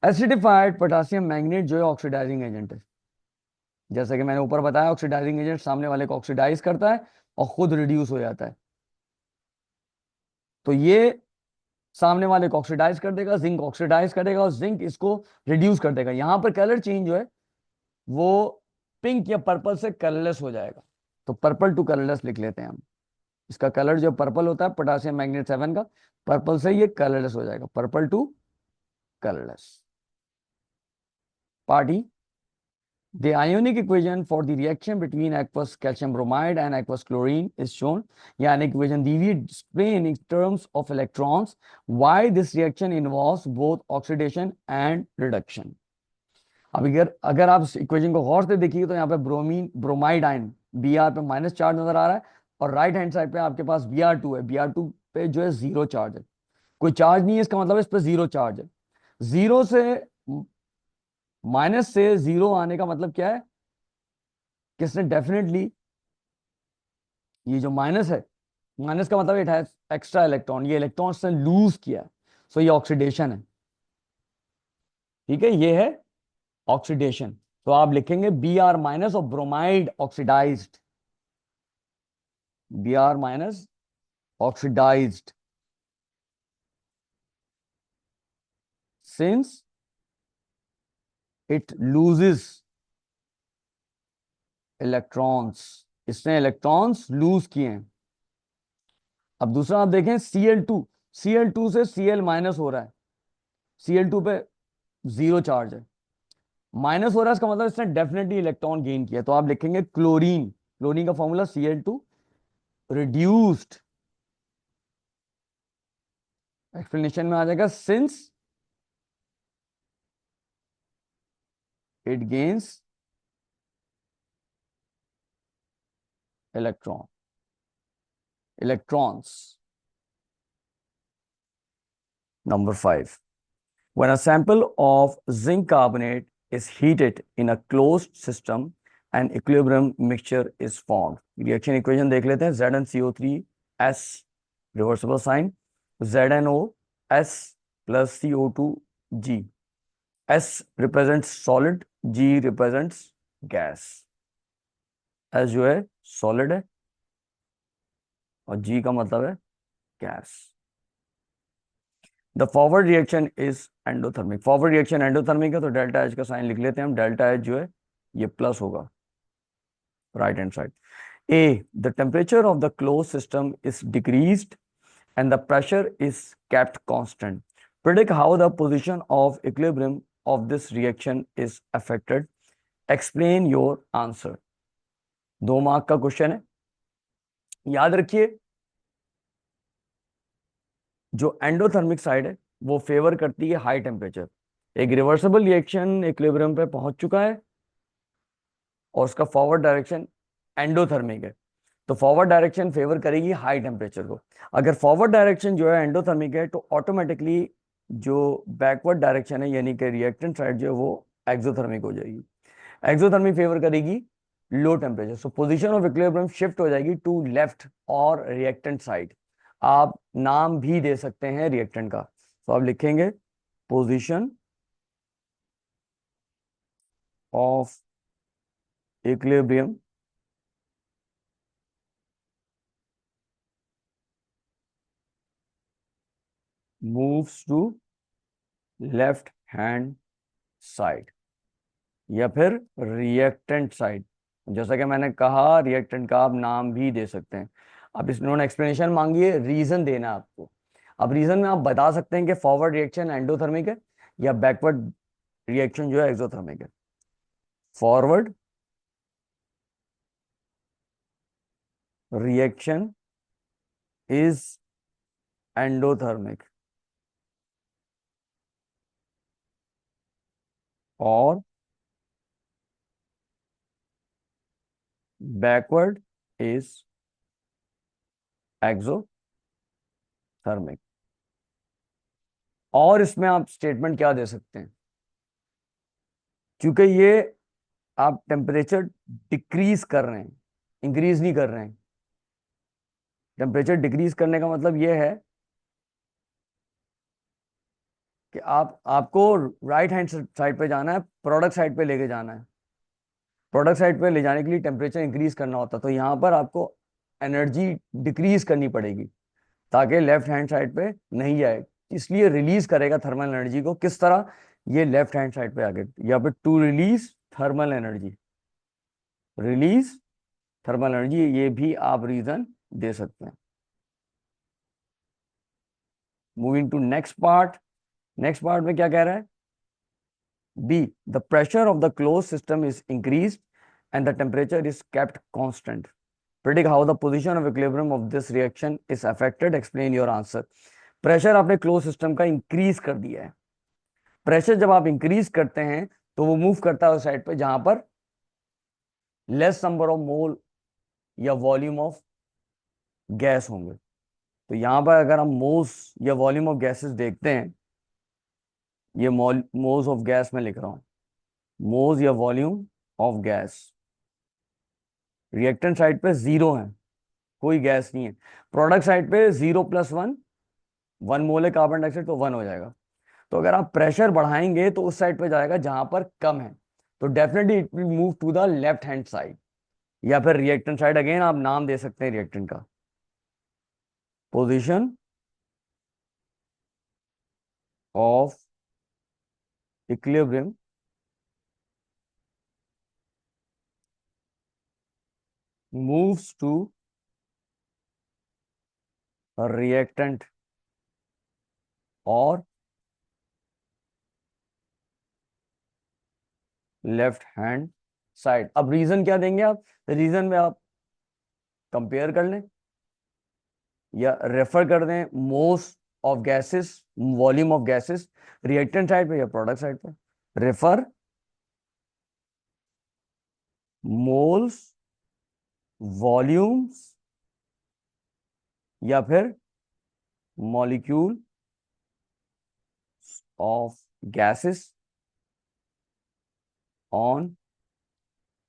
Acidified potassium magnet जो है ऑक्सीडाइजिंग एजेंट है, जैसे कि मैंने ऊपर बताया, ऑक्सीडाइजिंग एजेंट सामने वाले को ऑक्सीडाइज करता है और खुद रिड्यूस हो जाता है। तो ये सामने वाले को ऑक्सीडाइज कर देगा, जिंक ऑक्सीडाइज करेगा और जिंक इसको रिड्यूस कर देगा। यहां पर कलर चेंज जो है वो पिंक या पर्पल से कलरलेस हो जाएगा। तो पर्पल टू कलरलेस लिख लेते हैं हम। इसका कलर जो पर्पल होता है पोटासियम मैग्नेट 7 का, पर्पल से ये कलरलेस हो जाएगा, purple to colourless. Party, the ionic equation for the reaction between aqueous calcium bromide and aqueous chlorine is shown. ये ionic equation दी हुई है, explain in terms of electrons why this reaction involves both oxidation and reduction. अब अगर आप इस equation को गौर से देखिए तो यहाँ पे ब्रोमाइड आयन Br पे माइनस चार्ज नजर आ रहा है और राइट हैंड साइड पे आपके पास Br2 है। Br2 पे जो है जीरो चार्ज है, कोई चार्ज नहीं है, इसका मतलब इस पे जीरो चार्ज है। जीरो से माइनस से जीरो आने का मतलब क्या है, किसने डेफिनेटली ये जो माइनस है, माइनस का मतलब इट हैज एक्स्ट्रा इलेक्ट्रॉन, ये इलेक्ट्रॉन से लूज किया, सो ये ऑक्सीडेशन है। ठीक है, ये है ऑक्सीडेशन। तो आप लिखेंगे बी आर माइनस और bromide oxidised, B R minus oxidised since it loses electrons, इसने इलेक्ट्रॉन्स लूज किए हैं। अब दूसरा आप देखें Cl2, Cl2 से Cl माइनस हो रहा है, Cl2 पे जीरो चार्ज है, माइनस हो रहा है, इसका मतलब इसने डेफिनेटली इलेक्ट्रॉन गेन किया। तो आप लिखेंगे क्लोरीन, क्लोरीन का फॉर्मूला Cl2 रिड्यूस्ड, एक्सप्लेनेशन में आ जाएगा since it gains electrons. Number 5, when a sample of zinc carbonate is heated in a closed system, an equilibrium mixture is formed. Reaction equation देख लेते हैं, ZnCO3S reversible sign, ZnOS plus CO2G. S represents solid, G represents gas. S जो है solid है और G का मतलब है gas. The forward reaction is endothermic, forward reaction endothermic है तो डेल्टा एच का साइन लिख लेते हैं हम, डेल्टा एच जो है ये प्लस होगा right hand side. A, the temperature of the close system is decreased and the pressure is kept constant. Predict how the position of equilibrium of this reaction is affected. Explain your answer. 2 mark का question है। याद रखिए जो endothermic side है वो favour करती है high temperature. एक रिवर्सिबल रिएक्शन इक्विलिब्रियम पे पहुंच चुका है और उसका फॉरवर्ड डायरेक्शन एंडोथर्मिक है, तो फॉरवर्ड डायरेक्शन फेवर करेगी हाई टेम्परेचर को। अगर फॉरवर्ड डायरेक्शन जो है एंडोथर्मिक है तो ऑटोमेटिकली जो बैकवर्ड डायरेक्शन है यानी कि रिएक्टेंट साइड जो है वो एक्सोथर्मिक हो जाएगी। एक्सोथर्मिक फेवर करेगी low temperature, so position of equilibrium shift हो जाएगी टू लेफ्ट और रिएक्टेंट साइड। आप नाम भी दे सकते हैं रिएक्टेंट का, तो आप लिखेंगे position of equilibrium moves to left hand side या फिर रिएक्टेंट साइड। जैसा कि मैंने कहा रिएक्टेंट का आप नाम भी दे सकते हैं। अब इन्होंने एक्सप्लेनेशन मांगी है, रीजन देना है आपको। अब रीजन में आप बता सकते हैं कि फॉरवर्ड रिएक्शन एंडोथर्मिक है या बैकवर्ड रिएक्शन जो है एक्सोथर्मिक है। फॉरवर्ड रिएक्शन इज एंडोथर्मिक और बैकवर्ड इज एक्सोथर्मिक। और इसमें आप स्टेटमेंट क्या दे सकते हैं, क्योंकि ये आप टेम्परेचर डिक्रीज कर रहे हैं, इंक्रीज नहीं कर रहे हैं। टेम्परेचर डिक्रीज करने का मतलब ये है कि आपको राइट हैंड साइड पे जाना है, प्रोडक्ट साइड पे लेके जाना है। प्रोडक्ट साइड पे ले जाने के लिए टेम्परेचर इंक्रीज करना होता है, तो यहाँ पर आपको एनर्जी डिक्रीज करनी पड़ेगी ताकि लेफ्ट हैंड साइड पे नहीं जाए। इसलिए रिलीज करेगा थर्मल एनर्जी को किस तरह, ये लेफ्ट हैंड साइड पे आगे यहाँ पे to release thermal energy, release thermal energy, ये भी आप रीजन दे सकते हैं। Moving to next part. Next part में क्या कह रहा है, B the pressure of the close system is increase and the temperature is kept constant. Predict how the position of equilibrium of this reaction is affected, explain your answer. Pressure आपने close system का increase कर दिया है। Pressure जब आप increase करते हैं तो वो मूव करता है उस साइड पे जहां पर लेस नंबर ऑफ मोल या वॉल्यूम ऑफ गैस होंगे। तो यहां पर अगर हम मोल्स या वॉल्यूम ऑफ गैसेस देखते हैं, ये मोल्स ऑफ गैस में लिख रहा हूं, मोल्स या volume of gas, reactant side पे जीरो है, कोई गैस नहीं है। प्रोडक्ट साइड पे 0+1, 1 मोल है कार्बन डाइऑक्साइड तो 1 हो जाएगा। तो अगर आप प्रेशर बढ़ाएंगे तो उस साइड पे जाएगा जहां पर कम है, तो definitely it will move to the left hand side या फिर रिएक्टेंट साइड। अगेन आप नाम दे सकते हैं रिएक्टेंट का, position of equilibrium moves to reactant और लेफ्ट हैंड साइड। अब रीजन क्या देंगे आप, रीजन में आप कंपेयर कर लें या रेफर कर दें moles of gases, volume of gases reactant side पे या प्रोडक्ट साइड पे। रेफर मोल्स, वॉल्यूम्स या फिर molecule of gases on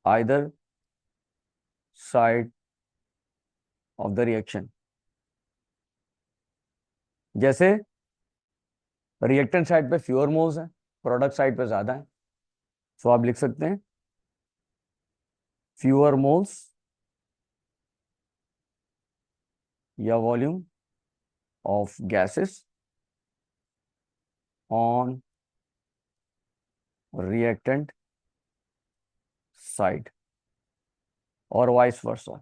either side of the reaction. जैसे रिएक्टेंट साइड पे फ्यूअर मोल्स है, प्रोडक्ट साइड पे ज्यादा है, सो आप लिख सकते हैं फ्यूअर मोल्स या volume of gases on reactant side और वाइस वर्सा।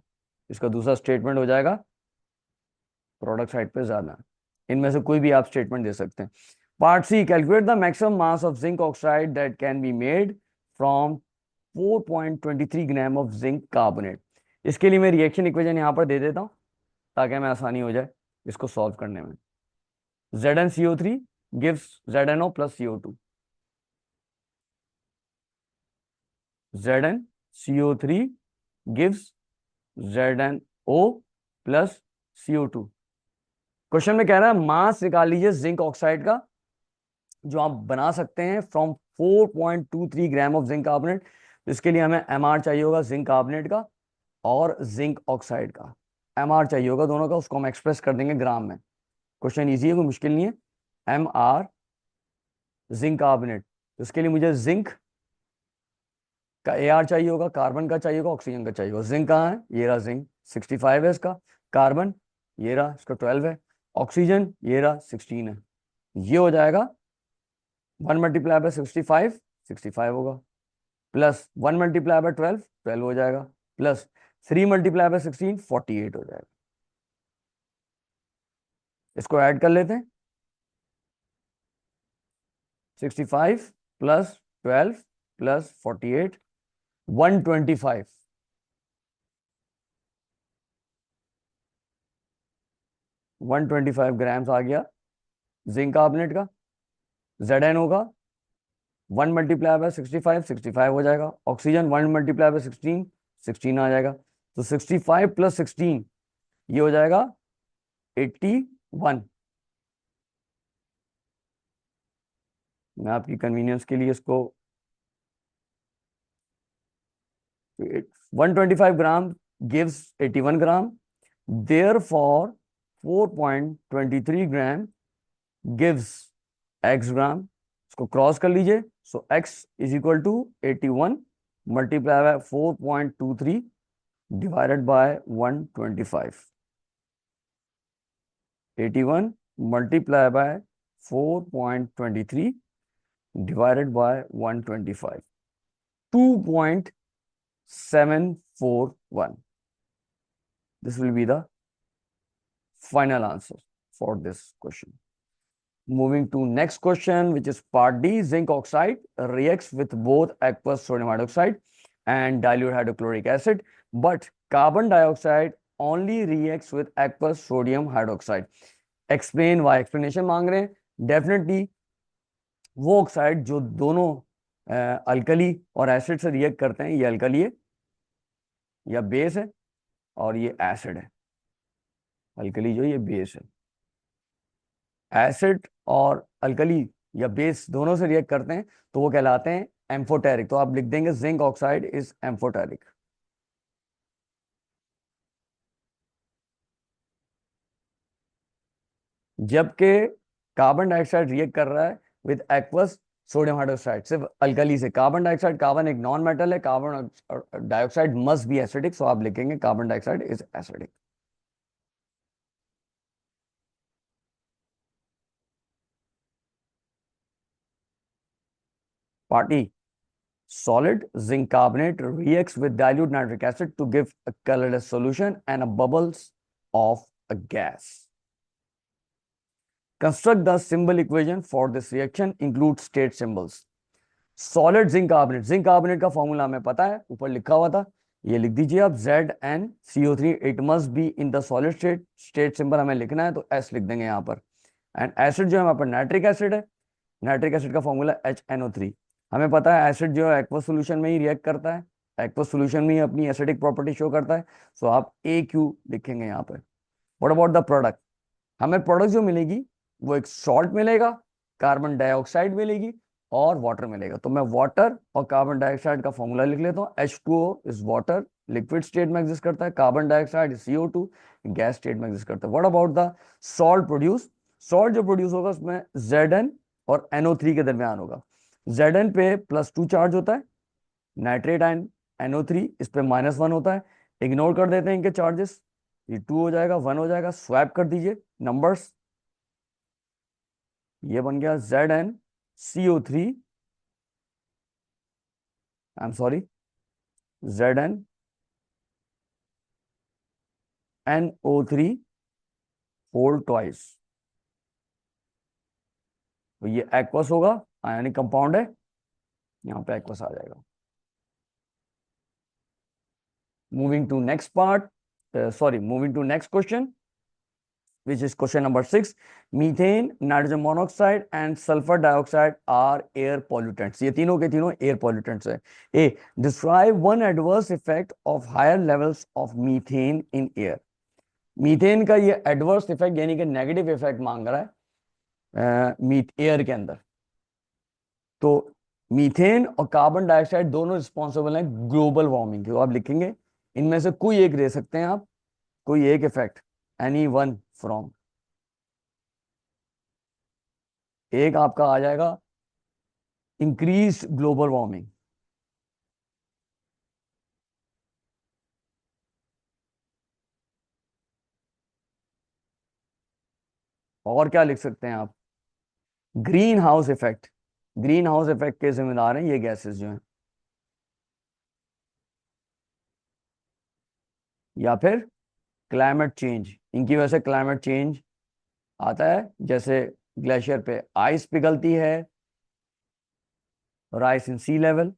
इसका दूसरा स्टेटमेंट हो जाएगा प्रोडक्ट साइड पे ज्यादा। इनमें से कोई भी आप स्टेटमेंट दे सकते हैं। Part C, calculate the maximum mass of zinc oxide that can be made from 4.23 gram of zinc carbonate. इसके लिए मैं रिएक्शन इक्वेशन यहां पर दे देता हूं ताकि हमें आसानी हो जाए इसको सॉल्व करने में। ZnCO3 gives ZnO plus CO2, ZnCO3 gives ZnO plus CO2। Question में कह रहा है मास निकाल लीजिए जिंक ऑक्साइड का जो आप बना सकते हैं from 4.23 gram of zinc carbonate. इसके लिए हमें एमआर चाहिए होगा जिंक कार्बोनेट का और जिंक ऑक्साइड का, एमआर चाहिए होगा दोनों का, उसको हम एक्सप्रेस कर देंगे ग्राम में। क्वेश्चन इजी है, कोई मुश्किल नहीं है। एमआर जिंक कार्बोनेट, तो इसके लिए मुझे जिंक का एआर चाहिए होगा, कार्बन का चाहिए होगा, ऑक्सीजन का चाहिए होगा। जिंक कहाँ है, ये रहा जिंक 65 है इसका, कार्बन ये रहा इसका 12 है, ऑक्सीजन ये रहा 16 है। ये हो जाएगा 1 मल्टीप्लाई बाय 65, 65 होगा, प्लस 1 मल्टीप्लाई बाय 12, 12 हो जाएगा, प्लस 3 मल्टीप्लाई बाय 16, 48 हो जाएगा। इसको ऐड कर लेते हैं, 65 प्लस 12 प्लस 48, 125, 125 ग्राम्स आ गया जिंक कार्बोनेट का। ZnO का 1 मल्टीप्लाई बाय 65, 65 हो जाएगा, ऑक्सीजन 1 मल्टीप्लाई बाय 16, 16 आ जाएगा। तो 65 प्लस 16 ये हो जाएगा 81। मैं आपकी कन्वीनियंस के लिए इसको 125 ग्राम gives 81 ग्राम, therefore 4.23 ग्राम gives x ग्राम, इसको क्रॉस कर लीजिए। So x is equal to 81 multiply by 4.23 divided by 125। 81 multiply by 4.23 divided by 125, 2.741. This will be the final answer for this question. Moving to next question, which is part D. Zinc oxide reacts with both aqueous sodium hydroxide and dilute hydrochloric acid, but carbon dioxide only reacts with aqueous sodium hydroxide. Explain why. Explanation मांग रहे हैं। Definitely वो oxide जो दोनों alkali और acid से react करते हैं, ये अल्कली है या बेस है और ये एसिड है। अल्कली जो ये बेस है, एसिड और अल्कली या बेस दोनों से रिएक्ट करते हैं तो वो कहलाते हैं एम्फोटेरिक। तो आप लिख देंगे जिंक ऑक्साइड इज एम्फोटेरिक। जबकि कार्बन डाइऑक्साइड रिएक्ट कर रहा है विद एक्वस सोडियम हाइड्रोक्साइड, सिर्फ अल्कली से। कार्बन डाइऑक्साइड, कार्बन एक नॉन मेटल है, carbon dioxide must be acidic, so आप लिखेंगे carbon dioxide is acidic. Part E solid zinc carbonate reacts with dilute nitric acid to give a colorless solution and a bubbles of a gas. Construct the symbol equation for this reaction, include state symbols. Solid zinc carbonate का formula हमें पता है, ऊपर लिखा हुआ था, ये लिख दीजिए आप ZnCO3। It must be in the solid state. State symbol हमें लिखना है तो S लिख देंगे यहाँ पर। एंड एसिड जो है हमारे पास नाइट्रिक एसिड है, नाइट्रिक एसिड का फॉर्मूला HNO3। हमें पता है एसिड जो है एक्वस सॉल्यूशन में ही रिएक्ट करता है, एक्वस सॉल्यूशन में ही अपनी एसिडिक प्रॉपर्टी शो करता है, सो आप AQ लिखेंगे यहाँ पर। What about the product? हमें प्रोडक्ट जो मिलेगी वो एक सॉल्ट मिलेगा, कार्बन डाइऑक्साइड मिलेगी और वाटर मिलेगा। तो मैं वाटर और कार्बन डाइऑक्साइड का फॉर्मूला लिख लेता हूँ। H2O is water, liquid state में एग्जिस्ट करता है। Carbon dioxide is CO2, gas state में एग्जिस्ट करता है। What about the salt produce? Salt जो प्रोड्यूस होगा उसमें Zn और NO3 के दरमियान होगा। Zn पे +2 चार्ज होता है, नाइट्रेट आयन NO3 इस पे -1 होता है। इग्नोर कर देते हैं इनके चार्जेस, ये 2 हो जाएगा, 1 हो जाएगा, स्वैप कर दीजिए नंबर्स। ये बन गया ZnCO3, I am sorry, ZnNO3 whole twice. तो ये एक्वस होगा, आयनिक कंपाउंड है, यहां पे एक्वस आ जाएगा। Moving to next part, moving to next question, which is question number 6. Methane, nitrogen monoxide and sulfur dioxide are air pollutants. ये तीनों के तीनों air pollutants है। A, describe one adverse effect of higher levels of methane in air. Methane का ये adverse effect यानी कि negative effect मांग रहा है एयर के अंदर। तो मीथेन और कार्बन डाइऑक्साइड दोनों रिस्पॉन्सिबल हैं ग्लोबल वार्मिंग के। तो आप लिखेंगे इनमें से कोई एक दे सकते हैं आप, कोई एक इफेक्ट, एनी वन फ्रॉम। एक आपका आ जाएगा इंक्रीज ग्लोबल वार्मिंग, और क्या लिख सकते हैं आप? Green house effect. Green house effect के जिम्मेदार हैं ये गैसेस जो हैं। या फिर क्लाइमेट चेंज, इनकी वजह से क्लाइमेट चेंज आता है, जैसे ग्लेशियर पे आइस पिघलती है, rise in sea level,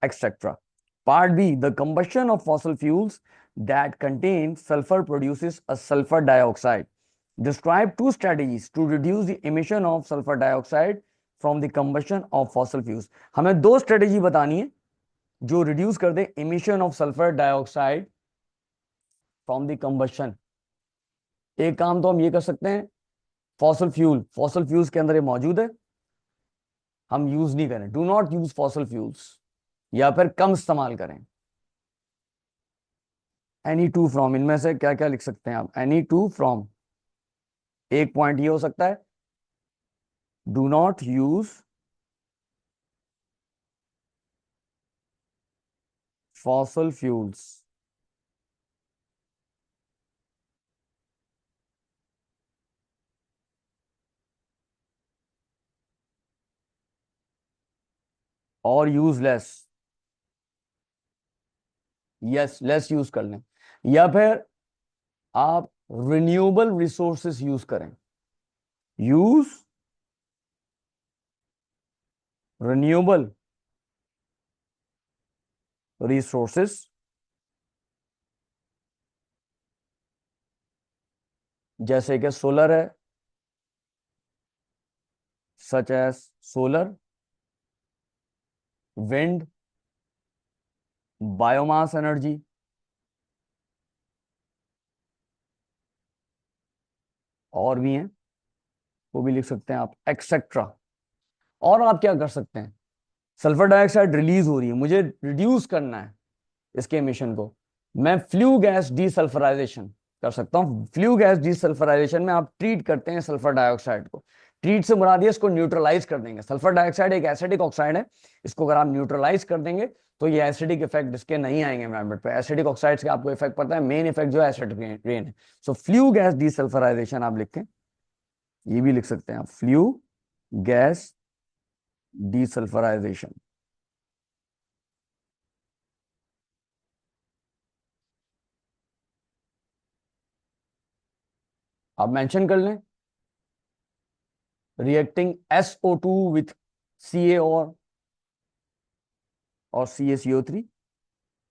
etc. Part B, the combustion of fossil fuels that contain sulfur produces a sulfur dioxide. Describe two strategies to reduce the emission of sulfur dioxide from the combustion of fossil fuels. हमें दो strategy बतानी है जो reduce कर दे emission of sulfur dioxide from the combustion. एक काम तो हम ये कर सकते हैं, फॉसल फ्यूल्स के अंदर ये मौजूद है, हम यूज नहीं करें, do not use fossil fuels, या फिर कम इस्तेमाल करें। एनी टू फ्रॉम, इनमें से क्या क्या लिख सकते हैं आप? एनी टू फ्रॉम, एक पॉइंट ये हो सकता है, do not use fossil fuels और use less, yes less use कर लें, या फिर आप रिन्यूएबल रिसोर्सेस यूज करें, यूज रिन्यूएबल रिसोर्सेस जैसे कि सोलर है, such as solar, wind, biomass energy, और भी हैं, वो भी लिख सकते हैं आप, एक्सेट्रा। और आप क्या कर सकते हैं, सल्फर डाइऑक्साइड रिलीज हो रही है, मुझे रिड्यूस करना है इसके एमिशन को, मैं फ्लू गैस डीसल्फराइजेशन कर सकता हूं। फ्लू गैस डीसल्फराइजेशन में आप ट्रीट करते हैं सल्फर डाइऑक्साइड को, ट्रीट से मुराद ये इसको न्यूट्रलाइज कर देंगे। सल्फर डाइऑक्साइड एक एसिडिक ऑक्साइड है, इसको अगर आप न्यूट्रलाइज कर देंगे तो ये एसिडिक इफेक्ट इसके नहीं आएंगे एनवायरमेंट पे। एसिडिक ऑक्साइड्स का आपको इफेक्ट पड़ता है, मेन इफेक्ट जो है एसिड रेन है। सो फ्लू गैस डीसल्फराइजेशन आप लिखें, ये भी लिख सकते हैं आप, फ्लू गैस डीसल्फराइजेशन। आप मेंशन कर लें, रिएक्टिंग SO2 विथ Ca और CaCO3,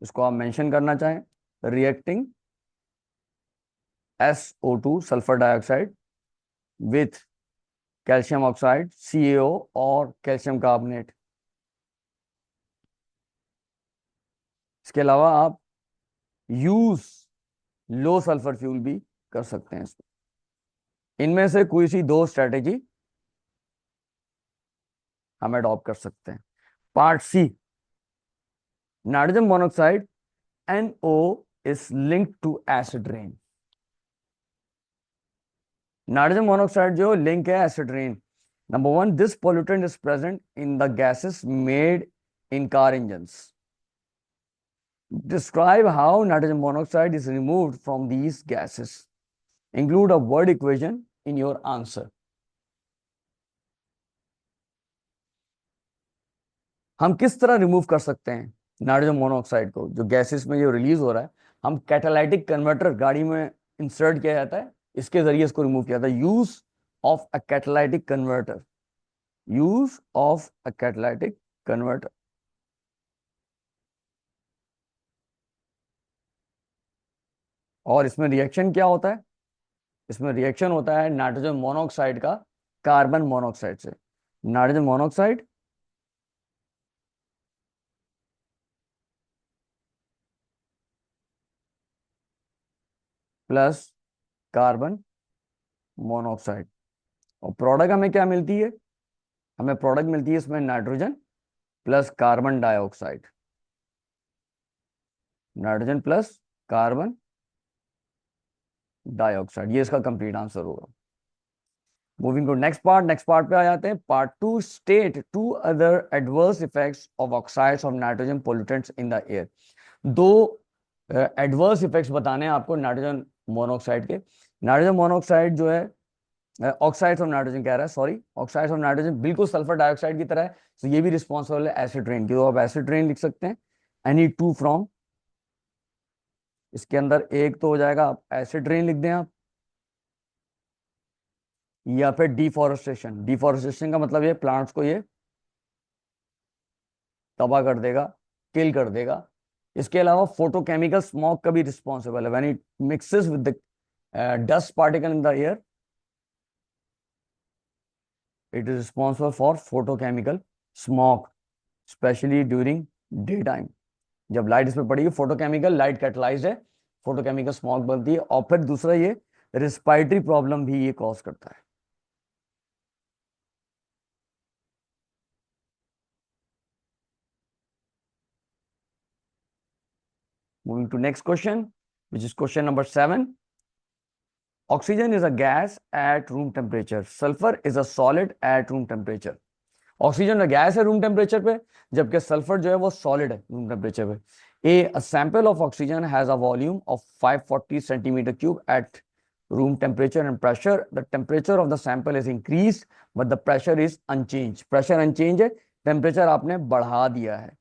इसको आप मेंशन करना चाहें, reacting SO2 sulphur dioxide with calcium oxide CaO और कैल्शियम कार्बोनेट। इसके अलावा आप यूज लो सल्फर फ्यूल भी कर सकते हैं इसमें। इनमें से कोई सी दो स्ट्रेटेजी हम अडॉप्ट कर सकते हैं। Part C, nitrogen monoxide NO is linked to acid rain। Nitrogen monoxide जो लिंक है acid rain. Number one, this pollutant is present in the gases made in car engines. Describe how nitrogen monoxide is removed from these gases. Include a word equation in your answer. हम किस तरह remove कर सकते हैं nitrogen monoxide को, जो gases में जो रिलीज हो रहा है, हम कैटालाइटिक कन्वर्टर गाड़ी में इंसर्ट किया जाता है, इसके जरिए इसको रिमूव किया जाता है। Use of a catalytic converter, use of a catalytic converter. और इसमें रिएक्शन क्या होता है, इसमें रिएक्शन होता है नाइट्रोजन मोनोऑक्साइड का कार्बन मोनोऑक्साइड से। Nitrogen monoxide plus carbon monoxide, और प्रोडक्ट हमें क्या मिलती है, हमें प्रोडक्ट मिलती है इसमें nitrogen plus carbon dioxide, nitrogen plus carbon dioxide, ये इसका कंप्लीट आंसर होगा। Moving to next part, next part पे आ जाते हैं। Part two, state two other adverse effects of oxides of nitrogen pollutants in the air. दो adverse effects बताने हैं आपको नाइट्रोजन मोनोऑक्साइड के। नाइट्रोजन मोनोऑक्साइड जो है, ऑक्साइड्स ऑफ नाइट्रोजन कह रहा है, सॉरी, ऑक्साइड्स ऑफ नाइट्रोजन बिल्कुल सल्फर डाइऑक्साइड की तरह है, तो ये भी रिस्पॉन्सिबल है एसिड रेन की, तो आप एसिड रेन लिख सकते हैं। एनी टू फ्रॉम, इसके अंदर एक तो हो जाएगा, आप एसिड रेन लिख दें आप, या फिर डिफॉरेस्टेशन। डिफॉरेस्टेशन का मतलब ये प्लांट्स को ये तबाह कर देगा, किल कर देगा। इसके अलावा फोटोकेमिकल स्मॉग का भी रिस्पॉन्सिबल है, when it mixes with the dust particle in the air, it is responsible for photochemical smog, specially during day time. जब लाइट इस पर पड़ेगी, फोटोकेमिकल लाइट कैटलाइज्ड है, फोटोकेमिकल स्मॉग बनती है। और फिर दूसरा ये रिस्पायरेटरी प्रॉब्लम भी ये कॉज करता है। Moving to next question, which is question number 7। Oxygen is a gas at room temperature, sulphur is a solid at room temperature. Oxygen gas है रूम टेम्परेचर पे, जबकि सल्फर जो है वो सॉलिड है रूम टेम्परेचर पे। A sample of oxygen has a volume of 540 centimeter cube at room temperature and pressure. The temperature of the sample is increased, but the pressure is unchanged. Pressure unchanged है, temperature आपने बढ़ा दिया है।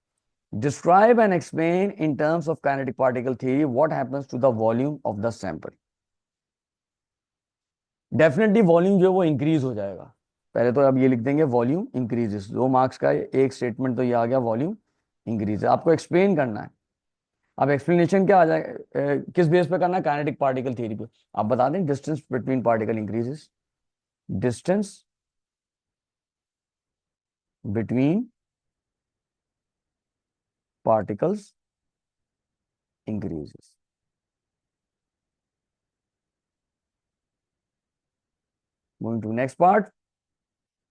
Describe and explain in terms of kinetic particle theory what happens to the volume of the sample. Definitely volume जो है वो increase हो जाएगा। पहले तो अब ये लिख देंगे वॉल्यूम इंक्रीजेस, 2 मार्क्स का एक स्टेटमेंट तो ये आ गया, वॉल्यूम इंक्रीज है। आपको एक्सप्लेन करना है। अब एक्सप्लेनेशन क्या आ जाए, किस बेस पे करना है, काइनेटिक पार्टिकल थ्योरी पे। आप बता दें distance between particle increases, distance between particles increases. Moving to next part,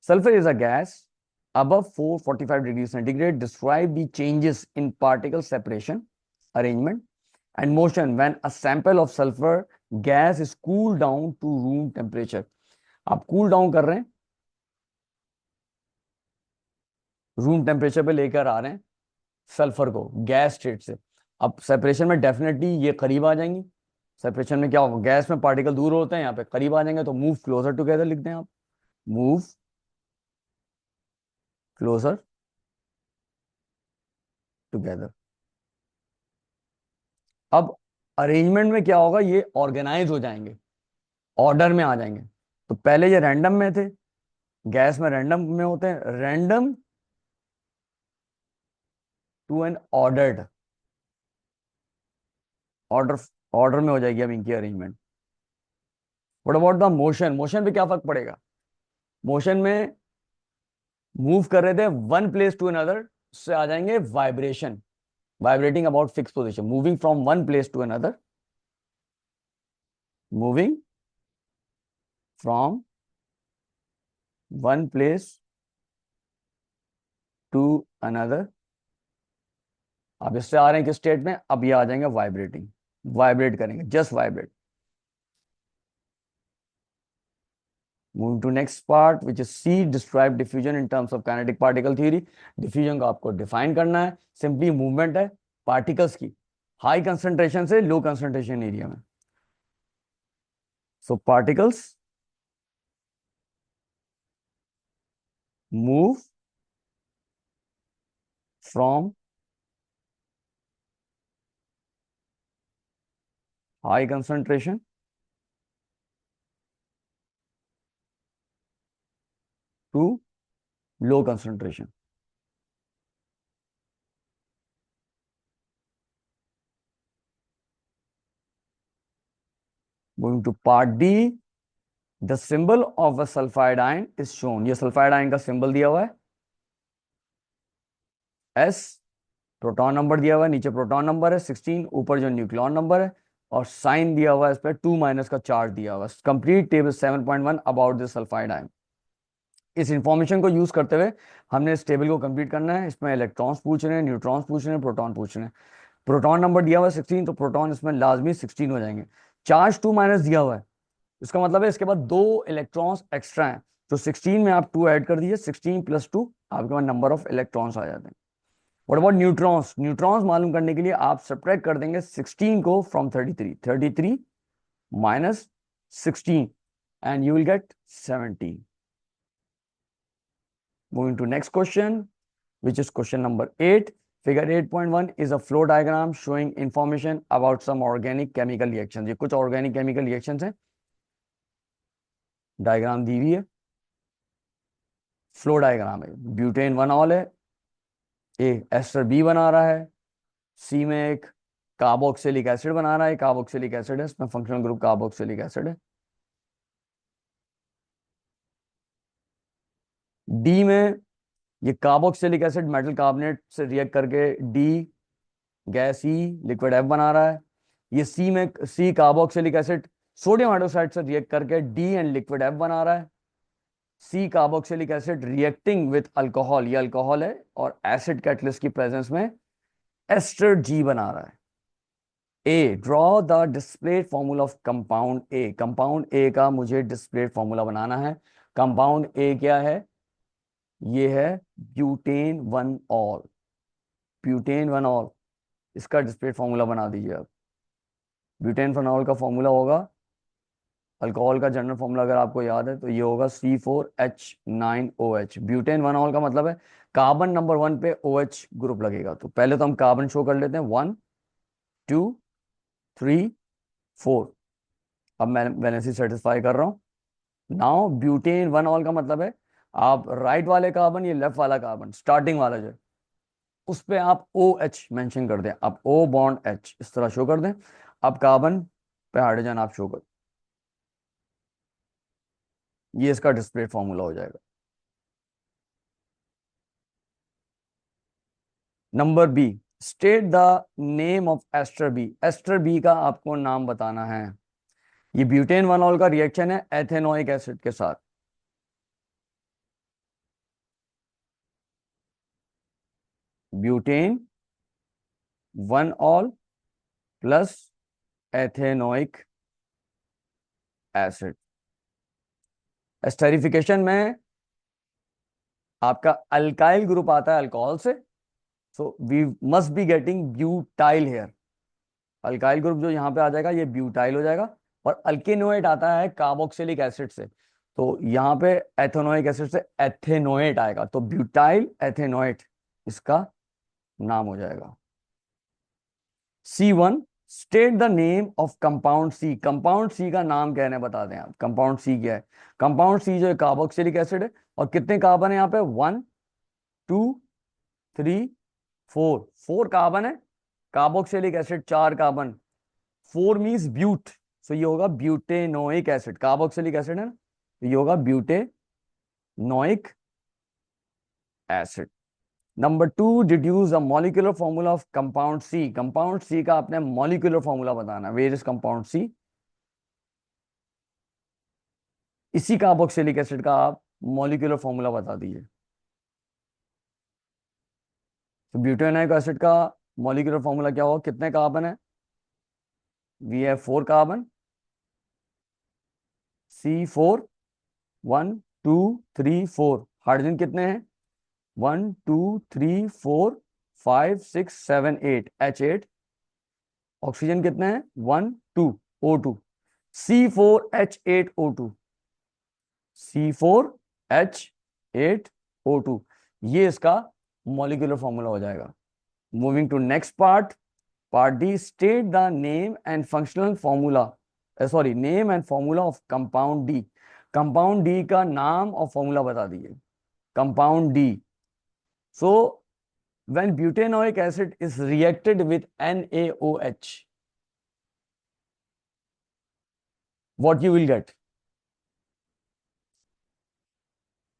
sulfur is a gas above 445 degrees centigrade. Describe the changes in particle separation, arrangement and motion when a sample of sulfur gas is cooled down to room temperature. आप cool down कर रहे हैं, room temperature पे लेकर आ रहे हैं sulphur को gas state से। अब सेपरेशन में डेफिनेटली ये करीब आ जाएंगी। सेपरेशन में क्या होगा, गैस में पार्टिकल दूर होते हैं, यहाँ पे करीब आ जाएंगे, तो मूव क्लोजर टुगेदर लिख दें आप, मूव क्लोजर टुगेदर। अब अरेंजमेंट में क्या होगा, ये ऑर्गेनाइज हो जाएंगे, ऑर्डर में आ जाएंगे। तो पहले ये रैंडम में थे, गैस में रैंडम में होते हैं, random to an ordered, order order में हो जाएगी अब इनकी arrangement. What about the motion, motion पे क्या फर्क पड़ेगा, मोशन में मूव कर रहे थे वन प्लेस टू अनदर, उससे आ जाएंगे vibration, vibrating about fix position, moving from one place to another, moving from one place to another. अब इससे आ रहे हैं किस स्टेट में, अब ये आ जाएंगे वाइब्रेटिंग, वाइब्रेट करेंगे, just vibrate. Moving to next part which is C, describe diffusion in terms of kinetic particle theory. Diffusion को आपको डिफाइन करना है, सिंपली मूवमेंट है पार्टिकल्स की हाई कंसंट्रेशन से लो कंसंट्रेशन एरिया में। So particles move from high concentration to low concentration. Moving to part D, the symbol of a sulfide ion is shown। ये sulphide ion का symbol दिया हुआ है S, proton number दिया हुआ है, नीचे प्रोटॉन नंबर है 16, ऊपर जो न्यूक्लियॉन नंबर है, और साइन दिया हुआ है इस पर 2 माइनस का चार्ज दिया हुआ है। Complete table 7.1 about this sulphide ion. इस इंफॉर्मेशन को यूज करते हुए हमने इस टेबल को कंप्लीट करना है। इसमें इलेक्ट्रॉन्स पूछ रहे हैं, न्यूट्रॉन्स पूछ रहे हैं, प्रोटॉन पूछ रहे हैं। प्रोटॉन नंबर दिया हुआ है 16, तो प्रोटॉन इसमें लाजमी 16 हो जाएंगे। चार्ज 2 माइनस दिया हुआ है, इसका मतलब है इसके बाद 2 इलेक्ट्रॉन्स एक्स्ट्रा हैं, तो 16 में आप 2 ऐड कर दीजिए, 16 प्लस 2 आपके पास नंबर ऑफ इलेक्ट्रॉन्स आ जाते हैं। व्हाट अबाउट न्यूट्रॉन्स, न्यूट्रॉन्स मालूम करने के लिए आप सब्ट्रैक्ट कर देंगे 16 को from 33, 33 minus 16 and you will get 17। Moving to next question, which is question number 8. Figure 8.1 is a flow diagram showing information about some organic chemical reactions। ये कुछ organic chemical reactions हैं, डायग्राम दी हुई है, flow diagram है। Butane 1 all है, ए ester B बना रहा है, सी में एक कार्बोक्सिलिक एसिड बना रहा है, कार्बोक्सिलिक एसिड है, इसमें फंक्शनल ग्रुप कार्बोक्सिलिक एसिड है। डी में ये कार्बोक्सिलिक एसिड मेटल कार्बोनेट से रिएक्ट करके D gas E liquid F बना रहा है। ये सी में C carboxylic acid sodium hydroxide से रिएक्ट करके डी एंड लिक्विड एफ बना रहा है। C carboxylic acid reacting with alcohol, ये अल्कोहल है, और एसिड कैटलिस्ट की प्रेजेंस में एस्टर जी बना रहा है। A, draw the displayed formula of compound A. Compound A का मुझे डिस्प्लेड फॉर्मूला बनाना है। कंपाउंड ए क्या है? ये है butane one all. Butane one all, इसका डिस्प्लेड फॉर्मूला बना दीजिए आप। ब्यूटेन वन ऑल का फॉर्मूला होगा, अल्कोहल का जनरल फॉर्मूला अगर आपको याद है तो ये होगा C4H9OH। ब्यूटेन वन ऑल का मतलब है कार्बन नंबर 1 पे OH ग्रुप लगेगा। तो पहले तो हम कार्बन शो कर लेते हैं, 1 2 3 4। अब मैं वैलेंसी सेटिस्फाई कर रहा हूँ। नाउ ब्यूटेन वन ऑल का मतलब है आप राइट वाले कार्बन, ये लेफ्ट वाला कार्बन स्टार्टिंग वाला जो है, उस पे आप OH मेंशन कर दें। आप O बॉन्ड H इस तरह शो कर दें। अब कार्बन पे हाइड्रोजन आप शो कर, ये इसका डिस्प्ले फॉर्मूला हो जाएगा। Number B, state the name of ester B. Ester B का आपको नाम बताना है। ये ब्यूटेन वन ऑल का रिएक्शन है एथेनोइक एसिड के साथ। Butane one ol plus ethanoic acid. Esterification में आपका अल्काइल ग्रुप आता है अल्कोहल से, so we must be getting butyl here. Alkyl group जो यहाँ पे आ जाएगा ये ब्यूटाइल हो जाएगा। और अल्केनोएट आता है कार्बोक्सिलिक एसिड से, तो यहाँ पे एथेनोइक एसिड से एथेनोएट आएगा, तो ब्यूटाइल एथेनोएट इसका नाम हो जाएगा। C1, state the name of compound C. Compound C का नाम क्या है बता दें आप। कंपाउंड सी क्या है? कंपाउंड सी जो है कार्बोक्सिलिक एसिड है। और कितने कार्बन है यहाँ पे? 1 2 3 4। 4 कार्बन है। Carboxylic acid 4 carbon, 4 means but, so ये होगा ब्यूटेनोइक एसिड। कार्बोक्सिलिक एसिड है ना, तो ये होगा butanoic acid. Number 2, deduce the molecular formula of compound C. Compound C का आपने मॉलिक्यूलर फॉर्मूला बताना। Where is compound C? इसी कार्बोक्सिलिक एसिड का आप मॉलिक्यूलर फॉर्मूला बता दीजिए। तो ब्यूटेनोइक एसिड का मॉलिक्यूलर फॉर्मूला क्या होगा? कितने कार्बन है? We have 4 carbon, C4, 1 2 3 4। Hydrogen कितने हैं? 1 2 3 4 5 6 7 8, H8। ऑक्सीजन कितने हैं? 1 2, O2, C4H8O2। C4H8O2, ये इसका मॉलिक्यूलर फॉर्मूला हो जाएगा। Moving to next part, part D, state the name and functional formula, sorry name and formula of compound D. Compound D का नाम और फॉर्मूला बता दीजिए। Compound D, so when butanoic acid is reacted with NaOH, what you will get?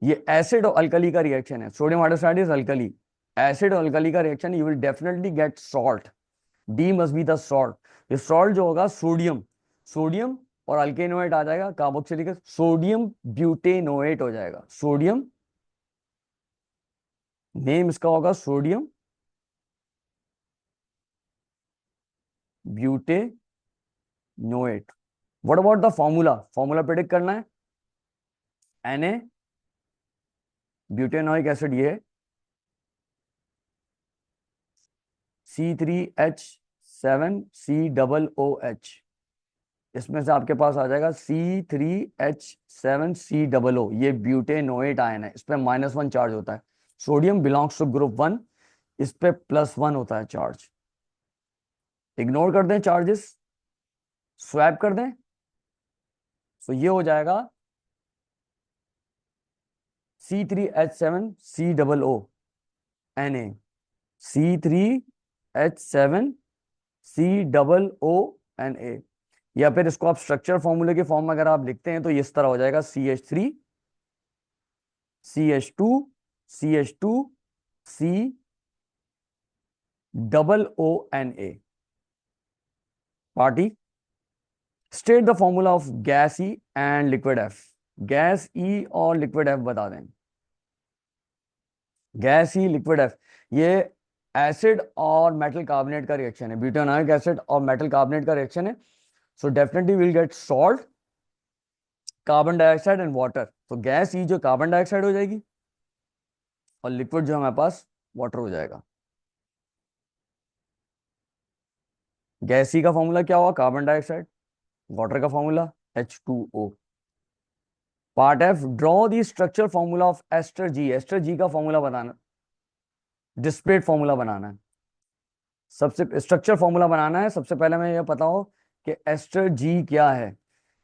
ये acid और alkali का reaction है। Sodium hydroxide is alkali, acid और अल्कली का reaction, you will definitely get salt. D must be the salt. ये salt जो होगा sodium, sodium और अल्केनोएट आ जाएगा कार्बोक्सिलिक, सोडियम ब्यूटेनोएट हो जाएगा। सोडियम, नेम इसका होगा sodium butanoate. What about the formula? Formula predict करना है। Na ब्यूटेनोइक एसिड, ये C3H7COOH, इसमें से आपके पास आ जाएगा C3H7COO। ये ब्यूटेनोएट आयन है, इस पे -1 चार्ज होता है। सोडियम बिलोंग्स टू ग्रुप 1, इस पे +1 होता है चार्ज। इग्नोर कर दें चार्जेस, स्वैप कर दें, तो ये हो जाएगा C3H7COO Na, C3H7COO या फिर इसको आप स्ट्रक्चर फॉर्मूले के फॉर्म में अगर आप लिखते हैं तो इस तरह हो जाएगा CH3 CH2 CH2 COONA। Part E, state the formula of gas E and liquid F. Gas E और लिक्विड एफ बता दें। गैस ई, लिक्विड एफ, ये एसिड और मेटल कार्बोनेट का रिएक्शन है, ब्यूटेनोइक एसिड और मेटल कार्बोनेट का रिएक्शन है, so definitely will get salt, carbon dioxide and water. तो गैस ई जो कार्बन डाइऑक्साइड हो जाएगी और लिक्विड जो हमारे पास वाटर हो जाएगा। गैस ई का फॉर्मूला क्या हुआ, कार्बन डाइऑक्साइड, वाटर का formula H2O। Part F, draw the structure formula of ester G. Ester G का फॉर्मूला बनाना, डिस्प्लेट फॉर्मूला बनाना है, सबसे स्ट्रक्चर फॉर्मूला बनाना है। सबसे पहले मैं ये पता हो कि एस्टर जी क्या है।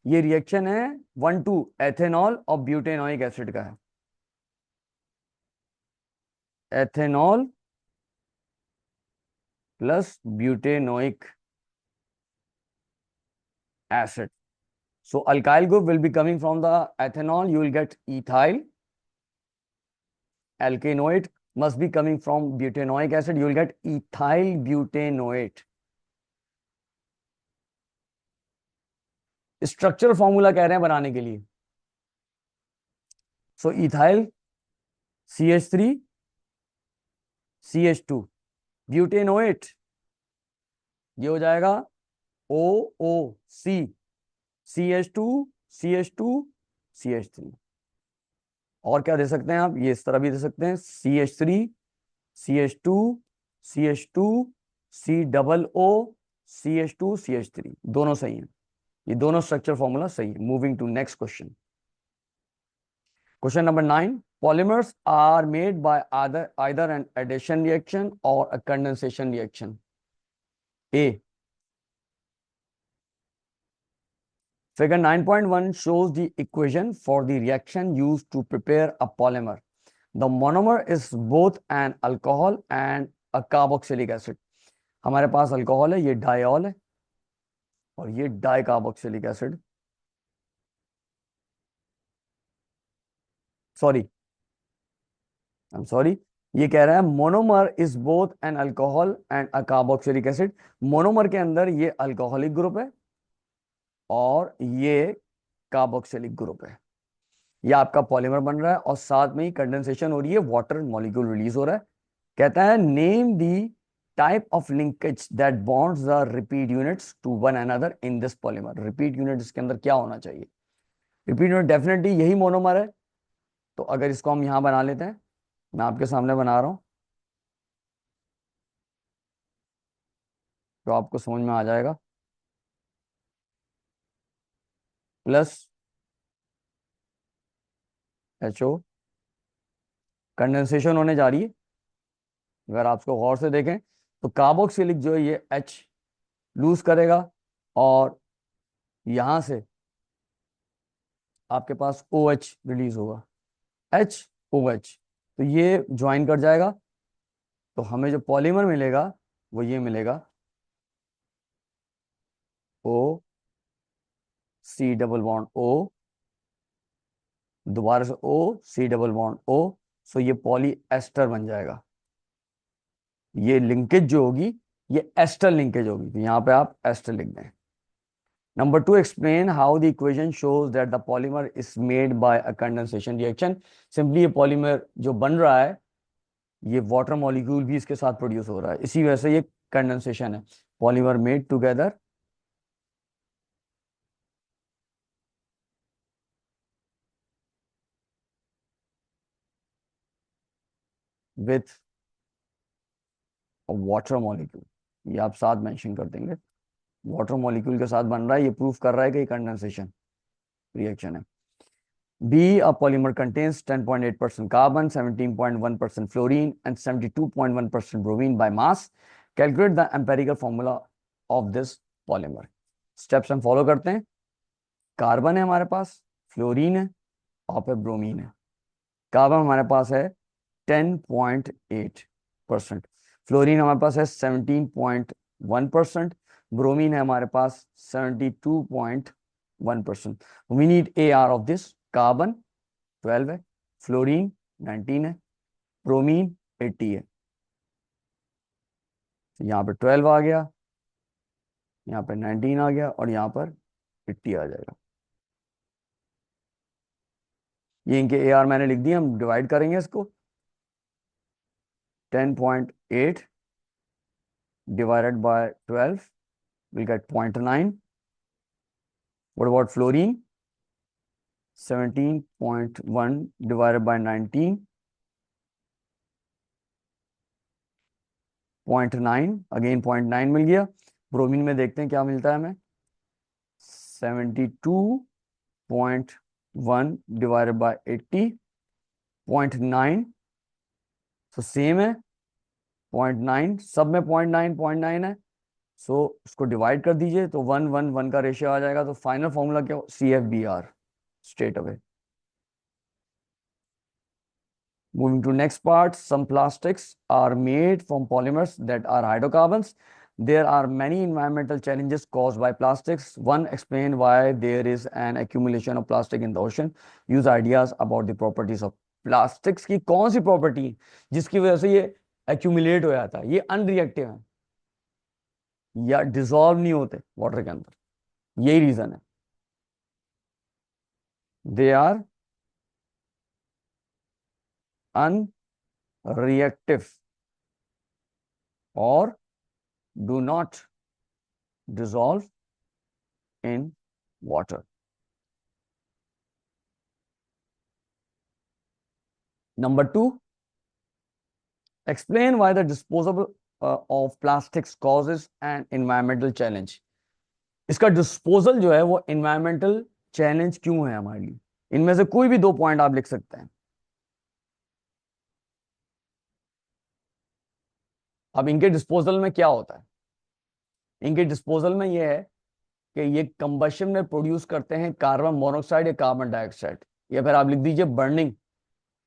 ये रिएक्शन है 1 to एथेनॉल और ब्यूटेनोइक एसिड का है, ethanol plus butanoic acid. So alkyl group will be coming from the ethanol. You will get ethyl. Alkanoate must be coming from butanoic acid. You will get ethyl butanoate. Structure formula कह रहे हैं बनाने के लिए। सो ethyl CH3 CH2, ब्यूटेनोएट ये हो जाएगा OOC CH2 CH2 CH3। और क्या दे सकते हैं आप, ये इस तरह भी दे सकते हैं, CH3 CH2 CH2 COO CH2 CH3, दोनों सही हैं, ये दोनों स्ट्रक्चर फॉर्मूला सही है। Moving to next question, question number 9। Polymers are made by either an addition reaction or a condensation reaction। A, figure 9.1 shows the equation for the reaction used to prepare a polymer. The monomer is both an alcohol and a carboxylic acid। हमारे पास alcohol है, ये dial है, और ये di carboxylic acid, sorry I am sorry, ये कह रहा है monomer is both an alcohol and a carboxylic acid. Monomer के अंदर ये अल्कोहलिक ग्रुप है और ये कार्बोक्सिलिक ग्रुप है। ये आपका पॉलीमर बन रहा है और साथ में ही कंडेंसेशन हो रही है, वाटर मॉलिक्यूल रिलीज हो रहा है। कहता है name the type of linkage that bonds the repeat units to one another in this polymer. Repeat unit इसके अंदर क्या होना चाहिए, रिपीट यूनिट डेफिनेटली यही मोनोमर है। तो अगर इसको हम यहां बना लेते हैं, मैं आपके सामने बना रहा हूं तो आपको समझ में आ जाएगा। प्लस HO, कंडेंसेशन होने जा रही है। अगर आप इसको गौर से देखें तो कार्बोक्सिलिक जो है ये H लूज करेगा और यहां से आपके पास OH रिलीज होगा, HOH, तो ये ज्वाइन कर जाएगा। तो हमें जो पॉलीमर मिलेगा वो ये मिलेगा, OC डबल बॉन्ड O, दोबारा से OC डबल बॉन्ड O, सो ये पॉली एस्टर बन जाएगा। ये लिंकेज जो होगी ये एस्टर लिंकेज होगी, तो यहां पे आप एस्टर लिख दें। Number 2, explain how the equation shows that the polymer is made by a condensation reaction. Simply ये पॉलीमर जो बन रहा है ये वाटर मॉलिक्यूल भी इसके साथ प्रोड्यूस हो रहा है, इसी वजह से ये कंडेंसेशन है। Polymer made together with water molecule, ये आप साथ मेंशन कर देंगे, वाटर मॉलिक्यूल के साथ बन रहा है, ये प्रूफ कर रहा है कि ये कंडेंसेशन रिएक्शन है। B, a polymer contains 10.8% carbon, 17.1% fluorine, and 72.1% bromine by mass. Calculate the empirical formula of this polymer. Steps हम फॉलो करते हैं। कार्बन है हमारे पास, फ्लोरीन है और पे ब्रोमीन है। कार्बन हमारे पास है 10.8%, फ्लोरीन हमारे पास है 17.1%, ब्रोमीन है हमारे पास 72.1%। We need AR of this. Carbon 12 है, फ्लोरीन 19 है, ब्रोमीन 80 है। तो यहाँ पे 12 आ गया, यहाँ पे 19 आ गया और यहाँ पर 80 आ जाएगा। ये इनके AR मैंने लिख दिए, हम डिवाइड करेंगे इसको। 10.8 divided by 12, we'll get 0.9. What about fluorine? 17.1 divided by 19, 0.9, again 0.9 मिल गया. ब्रोमीन में देखते हैं क्या मिलता है हमें. 72.1 डिवाइडेड बाय 80, 0.9. तो सेम है 0.9, सब में 0.9 है. सो उसको डिवाइड कर दीजिए तो 1:1 का रेशियो आ जाएगा. तो फाइनल फॉर्मूला क्या हो? CFBr straight away. Moving to next part, some plastics are made from polymers that are hydrocarbons. There are many environmental challenges caused by plastics. One, explain why there is an accumulation of plastic in the ocean. Use ideas about the properties of plastics. की कौन सी property है जिसकी वजह से ये accumulate हो जाता है? ये अनरिएक्टिव है या डिसॉल्व नहीं होते वाटर के अंदर. यही रीजन है. They are unreactive or do not dissolve in water. Number 2, explain why the disposal of plastics causes an environmental challenge. इसका डिस्पोजल जो है वो environmental challenge क्यों है हमारे लिए? इनमें से कोई भी 2 पॉइंट आप लिख सकते हैं. अब इनके डिस्पोजल में क्या होता है? इनके डिस्पोजल में ये है कि ये कंबशन में प्रोड्यूस करते हैं कार्बन मोनोऑक्साइड या कार्बन डाइऑक्साइड, या फिर आप लिख दीजिए बर्निंग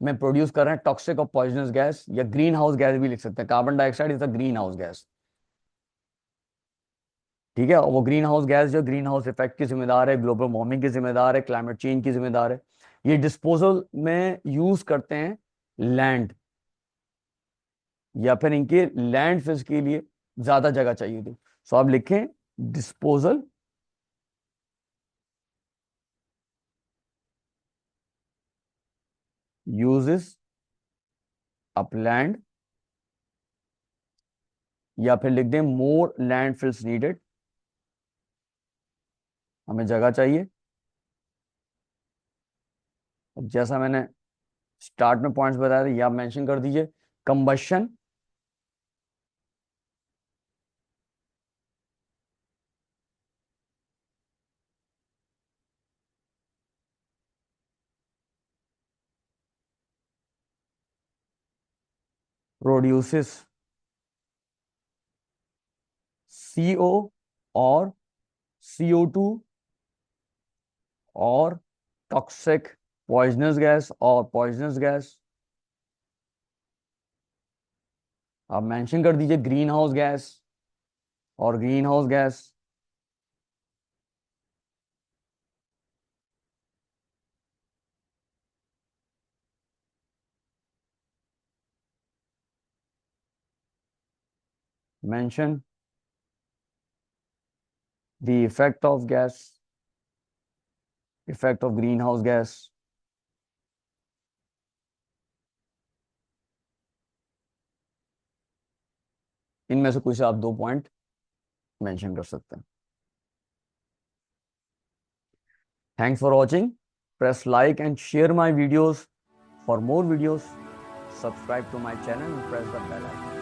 में प्रोड्यूस कर रहे हैं टॉक्सिक और पॉइजनस गैस, या ग्रीन हाउस गैस भी लिख सकते हैं. Carbon dioxide is a green house gas. ठीक है. और वो ग्रीन हाउस गैस जो ग्रीन हाउस इफेक्ट की जिम्मेदार है, ग्लोबल वार्मिंग की जिम्मेदार है, क्लाइमेट चेंज की जिम्मेदार है. ये डिस्पोजल में यूज करते हैं लैंड, या फिर इनके लैंड फिल्स के लिए ज्यादा जगह चाहिए थी. सो आप लिखें डिस्पोजल यूजेस अपलैंड, या फिर लिख दें मोर लैंड फिल्स नीडेड. हमें जगह चाहिए. जैसा मैंने स्टार्ट में पॉइंट्स बताया था, ये आप मेंशन कर दीजिए. कंबशन प्रोड्यूसेस CO और CO2 और टॉक्सिक पॉइजनस गैस और पॉइजनस गैस. आप मेंशन कर दीजिए ग्रीन हाउस गैस और green house gas. Mention the effect of gas, effect of green house gas. इनमें से कुछ आप 2 पॉइंट मेंशन कर सकते हैं. Thanks for watching. Press like and share my videos. For more videos, subscribe to my channel and press the bell icon.